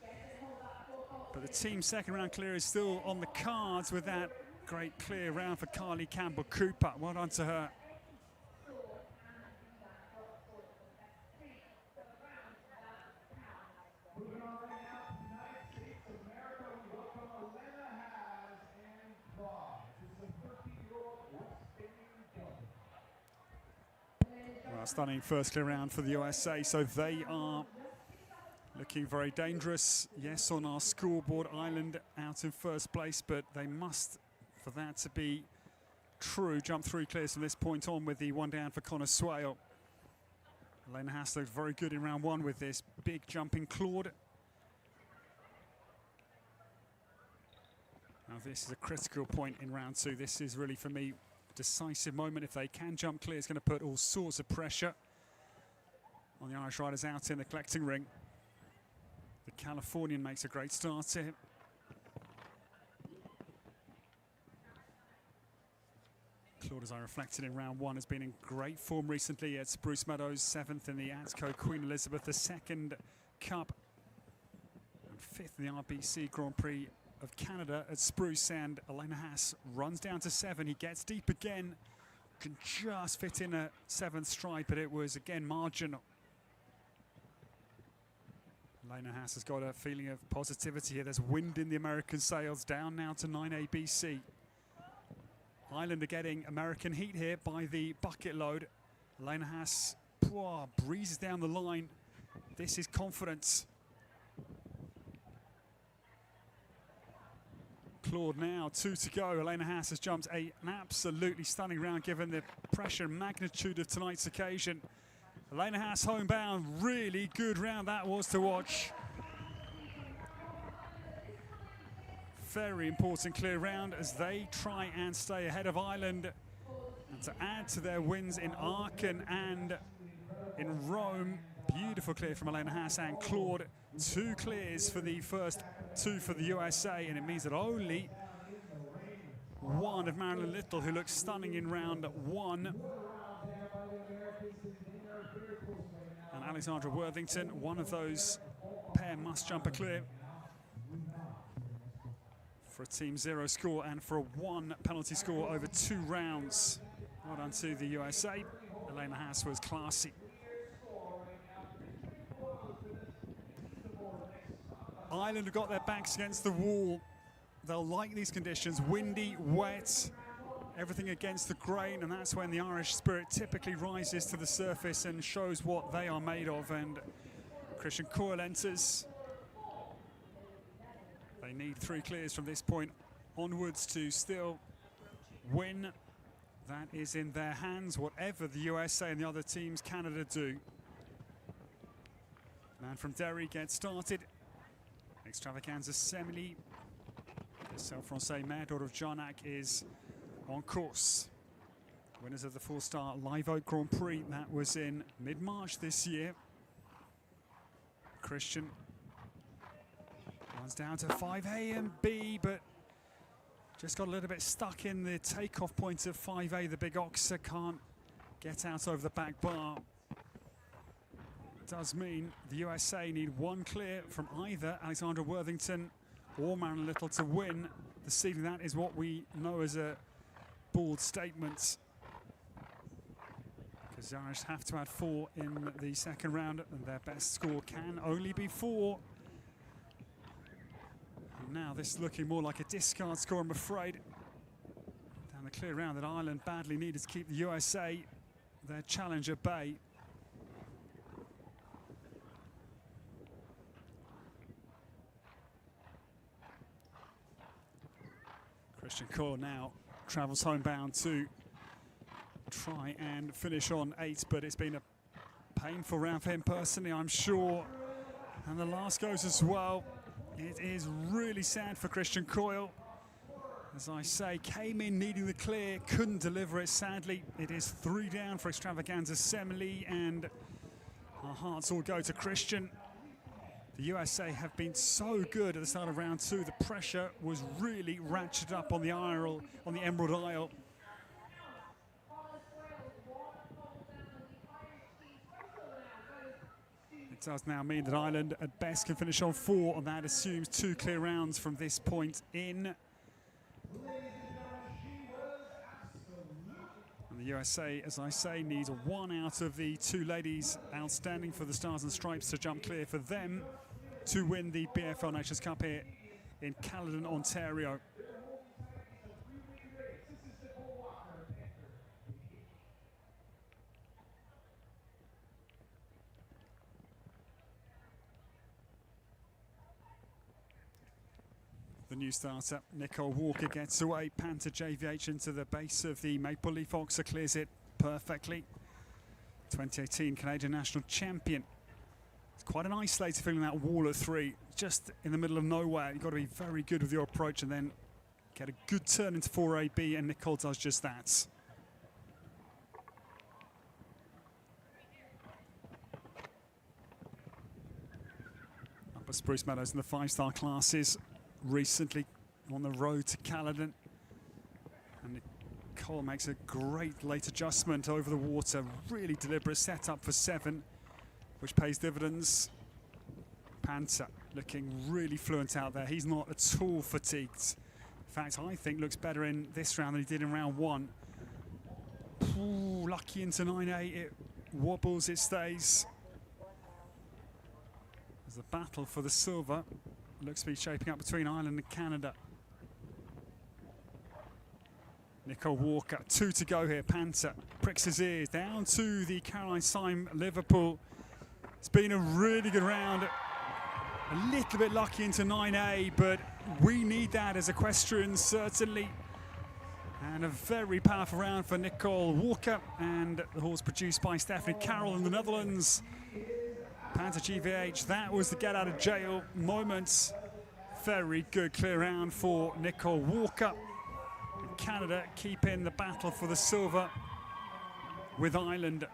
But the team second round clear is still on the cards with that great clear round for Carly Campbell-Cooper. Well done to her. Well, stunning first clear round for the USA, so they are looking very dangerous. Yes, on our scoreboard, Ireland out in first place, but they must, for that to be true, jump 3 clears from this point on with the 1 down for Connor Swale. Elena Haas looked very good in round 1 with this big jumping Claude. Now this is a critical point in round 2. This is really, for me, decisive moment. If they can jump clear, it's going to put all sorts of pressure on the Irish riders out in the collecting ring. The Californian makes a great start here. Claude, as I reflected in round 1, has been in great form recently at Spruce Meadows, 7th in the ATCO Queen Elizabeth II Cup, and 5th in the RBC Grand Prix of Canada at Spruce. And Elena Haas runs down to 7. He gets deep again, can just fit in a 7th stride, but it was again marginal. Elena Haas has got a feeling of positivity here. There's wind in the American sails, down now to 9ABC. Ireland are getting American heat here by the bucket load. Elena Haas breezes down the line. This is confidence. Claude now, 2 to go. Elena Haas has jumped an absolutely stunning round given the pressure and magnitude of tonight's occasion. Elena Haas homebound, really good round that was to watch. Very important clear round as they try and stay ahead of Ireland and to add to their wins in Aachen and in Rome. Beautiful clear from Elena Haas and Claude. 2 clears for the first 2 for the USA, and it means that only one of Marilyn Little, who looks stunning in round 1, and Alexandra Worthington, one of those pair must jump a clear for a Team 0 score and for a 1 penalty score over 2 rounds. Well done to the USA. Elena Haas was classy. Ireland have got their backs against the wall. They'll like these conditions, windy, wet, everything against the grain, and that's when the Irish spirit typically rises to the surface and shows what they are made of. And Christian Coyle enters. They need 3 clears from this point onwards to still win. That is in their hands, whatever the USA and the other teams, Canada, do. Man from Derry gets started. Extravaganza Semele, the Self-Francais mare, daughter of Jarnac, is on course. Winners of the 4-star Live Oak Grand Prix, that was in mid-March this year. Christian runs down to 5A and B, but just got a little bit stuck in the takeoff point of 5A. The big oxer can't get out over the back bar. Does mean the USA need 1 clear from either Alexandra Worthington or Marilyn Little to win this evening. That is what we know as a bold statement, because the Irish have to add 4 in the second round, and their best score can only be 4. And now this is looking more like a discard score, I'm afraid. Down the clear round that Ireland badly needed to keep the USA, their challenge, at bay. Christian Coyle now travels homebound to try and finish on 8, but it's been a painful round for him personally, I'm sure. And the last goes as well. It is really sad for Christian Coyle. As I say, came in needing the clear, couldn't deliver it, sadly. It is 3 down for Extravaganza Semele, and our hearts all go to Christian. The USA have been so good at the start of round 2. The pressure was really ratcheted up on the Emerald Isle. It does now mean that Ireland at best can finish on 4, and that assumes 2 clear rounds from this point in. And the USA, as I say, needs 1 out of the 2 ladies outstanding for the Stars and Stripes to jump clear for them to win the BFL Nations Cup here in Caledon, Ontario. The new starter, Nicole Walker, gets away. Panther JVH into the base of the Maple Leaf Oxer, clears it perfectly. 2018 Canadian National Champion. It's quite an isolated feeling, that wall at 3, just in the middle of nowhere. You've got to be very good with your approach and then get a good turn into 4AB, and Nicole does just that. Upper Spruce Meadows in the 5-star classes, recently on the road to Caledon. And Nicole makes a great late adjustment over the water, really deliberate setup for 7, which pays dividends. Panther looking really fluent out there. He's not at all fatigued. In fact, I think looks better in this round than he did in round 1. Ooh, lucky into 9A, it wobbles, it stays. As the battle for the silver looks to be shaping up between Ireland and Canada. Nicole Walker, 2 to go here. Panther pricks his ears down to the Caroline Syme Liverpool. It's been a really good round. a little bit lucky into 9A, but we need that as equestrians, certainly. And a very powerful round for Nicole Walker, and the horse produced by Stephanie Carroll in the Netherlands. Panther GVH, that was the get out of jail moment. Very good clear round for Nicole Walker. And Canada keeping the battle for the silver with Ireland.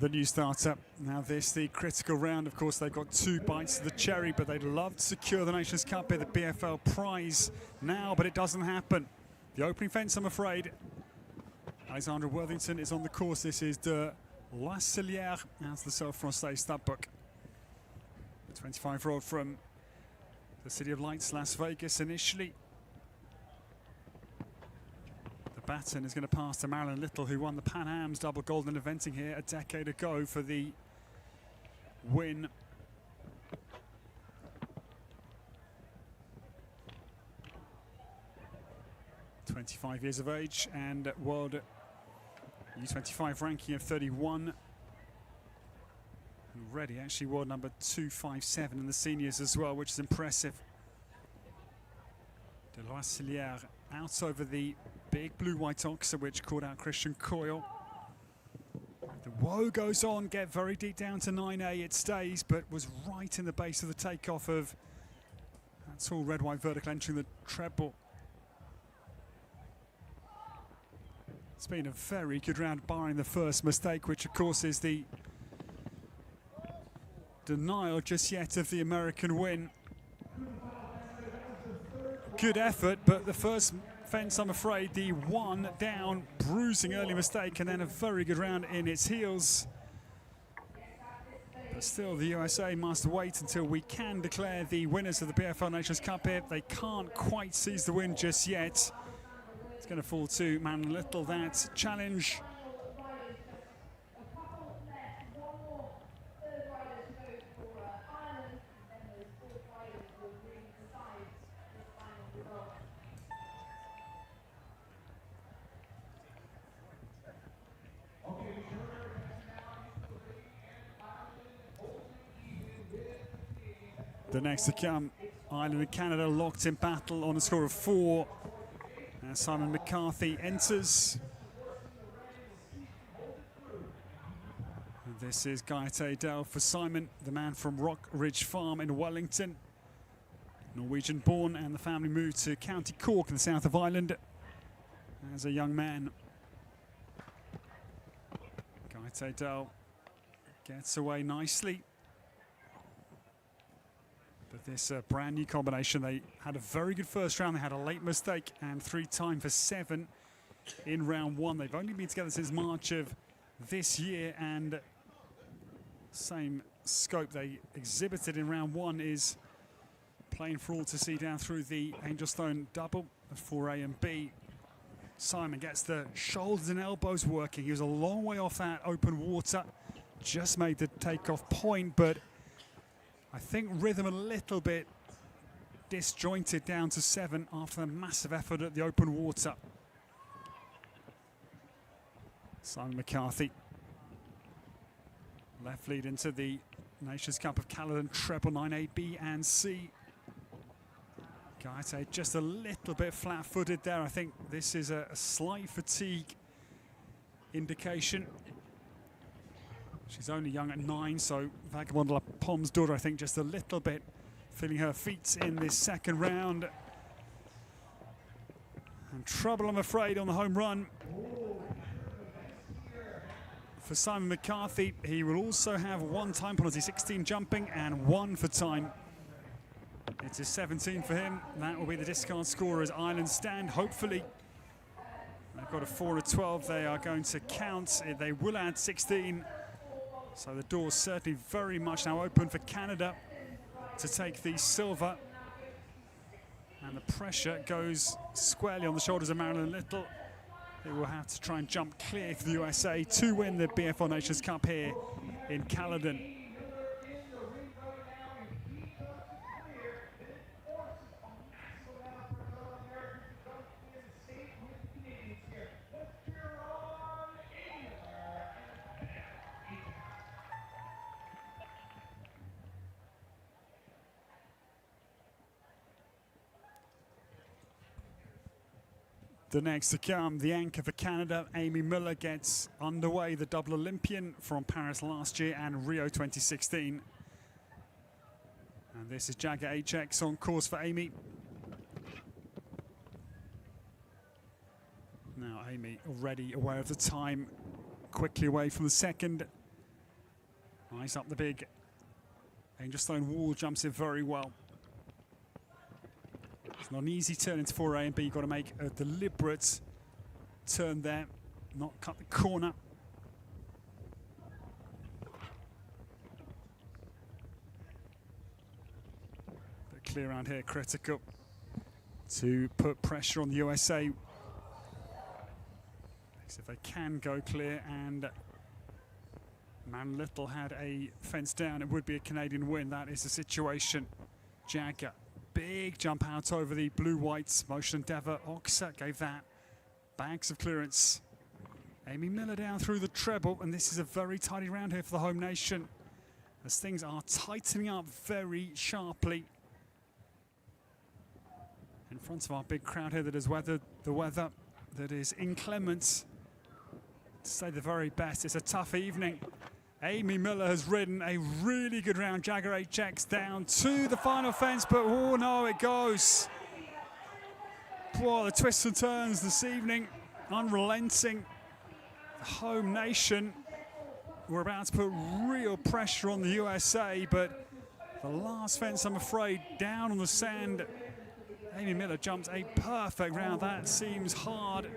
The new starter. Now this, the critical round. Of course, they've got 2 bites of the cherry, but they'd love to secure the Nations Cup here, the BFL prize now, but it doesn't happen. The opening fence, I'm afraid. Alexandra Worthington is on the course. This is de La Cellière, as the South Francais stud book. The 25-year-old from the City of Lights, Las Vegas initially. Baton is going to pass to Marilyn Little, who won the Pan Am's double golden eventing here a decade ago for the win. (25 years of age and world U25 ranking of 31. Already actually world number 257 in the seniors as well, which is impressive. De La Cellière out over the big blue-white oxer, which caught out Christian Coyle. The woe goes on, get very deep down to 9A, it stays, but was right in the base of the takeoff of that tall red-white vertical entering the treble. It's been a very good round, barring the first mistake, which of course is the denial just yet of the American win. Good effort, but the first fence, I'm afraid, the one down, bruising early mistake, and then a very good round in its heels. But still, the USA must wait until we can declare the winners of the BFL Nations Cup here. They can't quite seize the win just yet. It's going to fall to Marilyn Little, that challenge. The next to come, Ireland and Canada locked in battle on a score of 4. As Simon McCarthy enters. And this is Gaete Dell for Simon, the man from Rock Ridge Farm in Wellington. Norwegian born, and the family moved to County Cork in the south of Ireland as a young man. Gaete Dell gets away nicely. But this brand new combination, they had a very good first round. They had a late mistake and 3 time for 7 in round 1. They've only been together since March of this year, and same scope they exhibited in round 1 is playing for all to see down through the Angelstone double of 4A and B. Simon gets the shoulders and elbows working. He was a long way off that open water, just made the takeoff point, but I think rhythm a little bit disjointed down to 7 after the massive effort at the open water. Simon McCarthy, left lead into the Nations Cup of Caledon treble 9A, B and C. Gaete just a little bit flat-footed there. I think this is a slight fatigue indication. She's only young at 9, so Vagabond La Pomme's daughter, I think, just a little bit feeling her feet in this second round. And trouble, I'm afraid, on the home run for Simon McCarthy. He will also have 1 time penalty, 16 jumping and 1 for time. It is 17 for him. That will be the discard score as Ireland stand, hopefully. They've got a 4 of 12 they are going to count. They will add 16. So the door's certainly very much now open for Canada. to take the silver. And the pressure goes squarely on the shoulders of Marilyn Little. They will have to try and jump clear for the USA to win the BFL Nations Cup here in Caledon. The next to come, the anchor for Canada, Amy Miller, gets underway, the double Olympian from Paris last year and Rio 2016. And this is Jagger HX on course for Amy. Now Amy already aware of the time, quickly away from the second. Eyes up the big Angel Stone wall, jumps in very well. It's not an easy turn into 4A and B. You've got to make a deliberate turn there, not cut the corner. But clear around here, critical to put pressure on the USA. If they can go clear, and Man Little had a fence down, it would be a Canadian win. That is the situation. Jagger. Big jump out over the blue-whites. Motion Endeavour. Oxa gave that. Bags of clearance. Amy Miller down through the treble, and this is a very tidy round here for the home nation, as things are tightening up very sharply in front of our big crowd here that has weathered the weather that is inclement, to say the very best. It's a tough evening. Amy Miller has ridden a really good round. Jagger HX down to the final fence, but oh no, it goes. Boy, the twists and turns this evening, unrelenting. The home nation were about to put real pressure on the USA, but the last fence, I'm afraid, down on the sand. Amy Miller jumped a perfect round. That seems hard.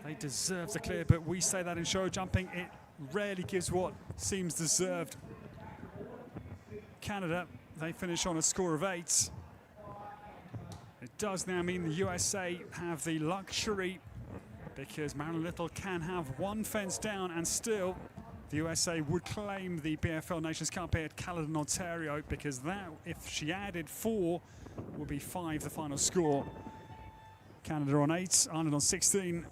They deserve to clear, but we say that in show jumping, it rarely gives what seems deserved. Canada, they finish on a score of 8. It does now mean the USA have the luxury, because Marilyn Little can have one fence down and still the USA would claim the BFL Nations Cup here at Caledon, Ontario, because that, if she added 4, would be 5 the final score. Canada on 8, Ireland on 16.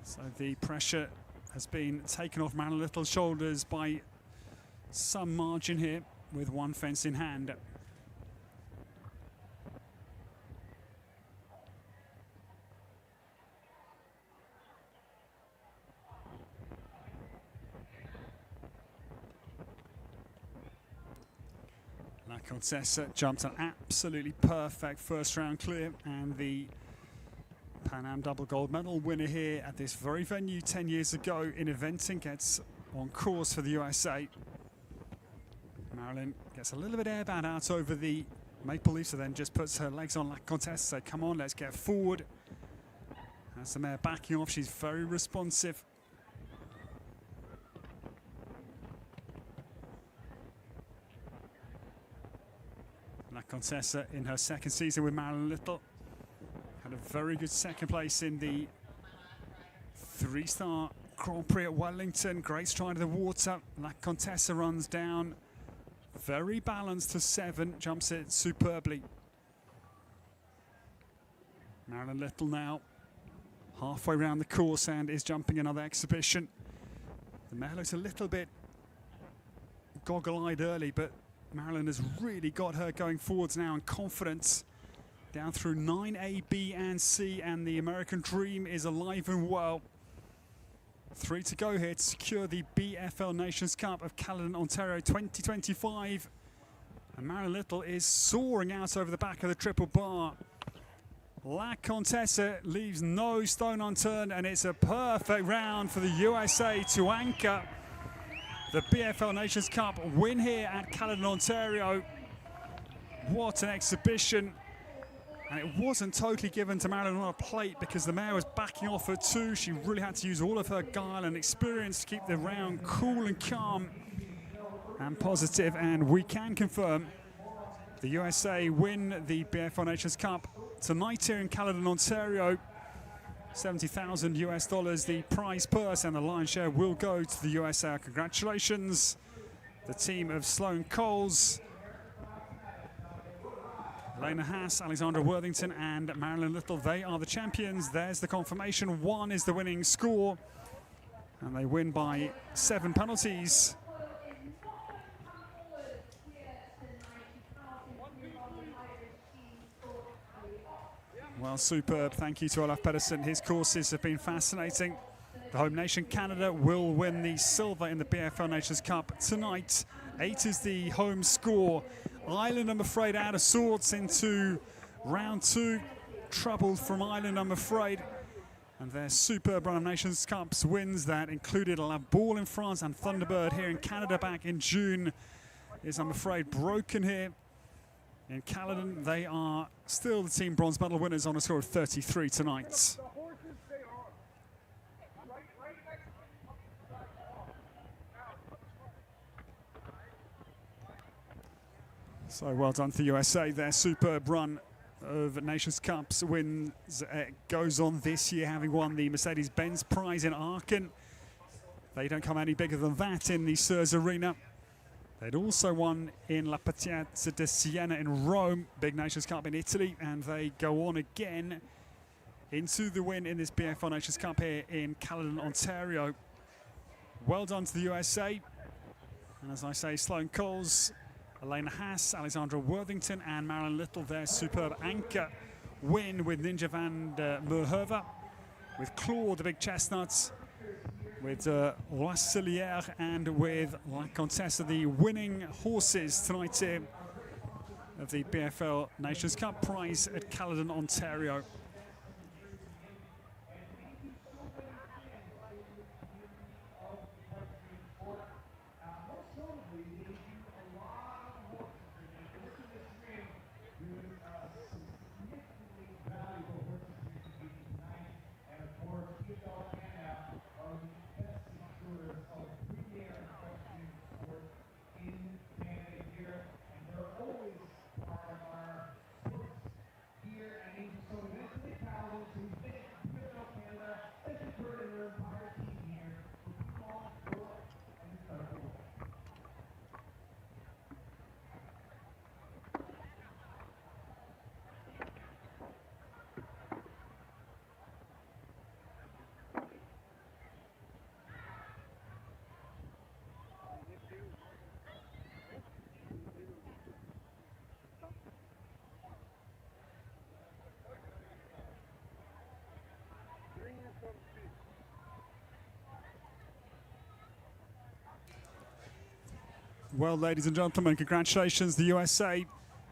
So the pressure has been taken off Marilyn Little's shoulders by some margin here, with one fence in hand. La Contessa jumped an absolutely perfect first round clear, and the Pan Am double gold medal winner here at this very venue 10 years ago in eventing gets on course for the USA. Marilyn gets a little bit airbound out over the maple leaf, so then just puts her legs on La Contessa, say, come on, let's get forward. Has the mare backing off, she's very responsive. La Contessa in her second season with Marilyn Little had a very good second place in the 3-star Grand Prix at Wellington. Great stride of the water. La Contessa runs down, very balanced to 7, jumps it superbly. Marilyn Little now halfway around the course and is jumping another exhibition. The mare looks a little bit goggle-eyed early, but Marilyn has really got her going forwards now and confidence. Down through 9A, B and C, and the American dream is alive and well. 3 to go here to secure the BFL Nations Cup of Caledon, Ontario 2025. And Marilyn Little is soaring out over the back of the triple bar. La Contessa leaves no stone unturned, and it's a perfect round for the USA to anchor the BFL Nations Cup win here at Caledon, Ontario. What an exhibition. And it wasn't totally given to Marilyn on a plate, because the mare was backing off at 2. She really had to use all of her guile and experience to keep the round cool and calm. and positive, and we can confirm the USA win the BFL Nations Cup tonight here in Caledon, Ontario. $70,000 the prize purse, and the lion's share will go to the USA. Congratulations, the team of Sloane Coles, Elena Haas, Alexandra Worthington and Marilyn Little. They are the champions. There's the confirmation. 1 is the winning score, and they win by 7 penalties. Well, superb. Thank you to Olaf Pedersen. His courses have been fascinating. The home nation, Canada, will win the silver in the BFL Nations Cup tonight. 8 is the home score. Ireland, I'm afraid, out of sorts into round 2. Troubled from Ireland, I'm afraid. And their superb run of Nations Cups wins that included La Ball in France and Thunderbird here in Canada back in June is, I'm afraid, broken here. In Caledon, they are still the team bronze medal winners on a score of 33 tonight. So well done to USA. Their superb run of Nations Cups wins goes on this year, having won the Mercedes-Benz Prize in Aachen. They don't come any bigger than that in the Surs Arena. They'd also won in La Piazza di Siena in Rome, big Nations Cup in Italy, and they go on again into the win in this BFL Nations Cup here in Caledon, Ontario. Well done to the USA. And as I say, Sloane Coles, Elena Haas, Alexandra Worthington and Marilyn Little, their superb anchor win with Ninja van der Merhove, with Claude, the big chestnuts, with Roisselier and with La Contessa, the winning horses tonight here of the BFL Nations Cup prize at Caledon, Ontario. Well, ladies and gentlemen, congratulations. The USA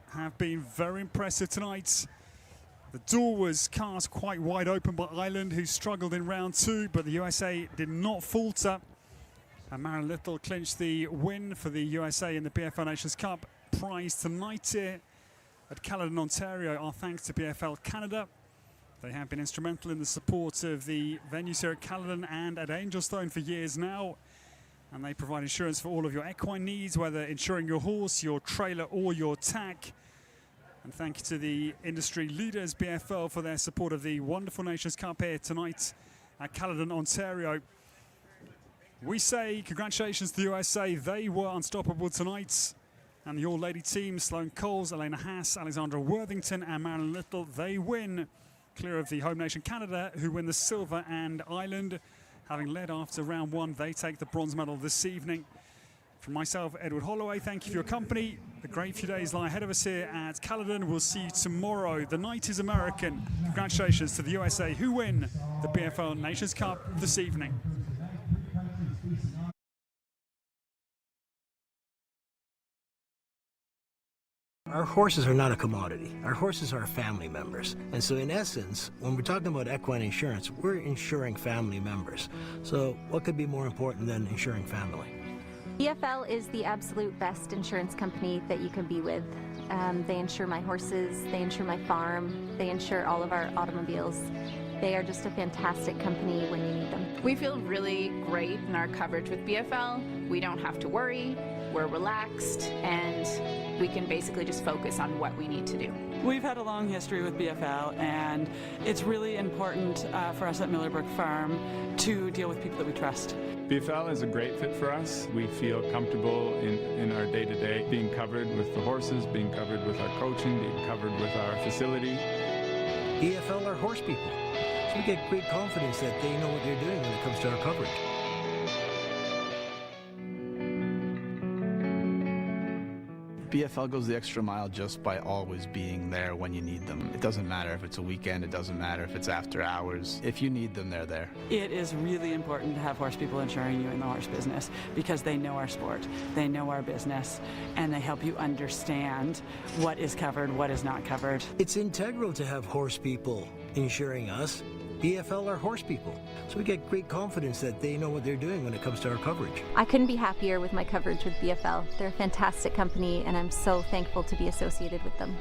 have been very impressive tonight. The door was cast quite wide open by Ireland, who struggled in round 2, but the USA did not falter. And Marilyn Little clinched the win for the USA in the BFL Nations Cup prize tonight here at Caledon, Ontario. Our thanks to BFL Canada. They have been instrumental in the support of the venues here at Caledon and at Angelstone for years now. And they provide insurance for all of your equine needs, whether insuring your horse, your trailer or your tack. And thank you to the industry leaders, BFL, for their support of the wonderful Nations Cup here tonight at Caledon, Ontario. We say congratulations to the USA. They were unstoppable tonight. And the all-lady team, Sloane Coles, Elena Haas, Alexandra Worthington and Marilyn Little, they win clear of the home nation Canada, who win the silver, and Ireland, having led after round 1, they take the bronze medal this evening. From myself, Edward Holloway, thank you for your company. A great few days lie ahead of us here at Caledon. We'll see you tomorrow. The night is American. Congratulations to the USA, who win the BFL Nations Cup this evening. Our horses are not a commodity. Our horses are family members. And so in essence, when we're talking about equine insurance, we're insuring family members. So what could be more important than insuring family? BFL is the absolute best insurance company that you can be with. They insure my horses, they insure my farm, they insure all of our automobiles. They are just a fantastic company when you need them. We feel really great in our coverage with BFL. We don't have to worry. we're relaxed, and we can basically just focus on what we need to do. We've had a long history with BFL, and it's really important for us at Millerbrook Farm to deal with people that we trust. BFL is a great fit for us. We feel comfortable in our day-to-day, being covered with the horses, being covered with our coaching, being covered with our facility. BFL are horse people, so we get great confidence that they know what they're doing when it comes to our coverage. BFL goes the extra mile just by always being there when you need them. It doesn't matter if it's a weekend, it doesn't matter if it's after hours. If you need them, they're there. It is really important to have horse people insuring you in the horse business because they know our sport, they know our business, and they help you understand what is covered, what is not covered. It's integral to have horse people insuring us. BFL are horse people, so we get great confidence that they know what they're doing when it comes to our coverage. I couldn't be happier with my coverage with BFL. They're a fantastic company, and I'm so thankful to be associated with them.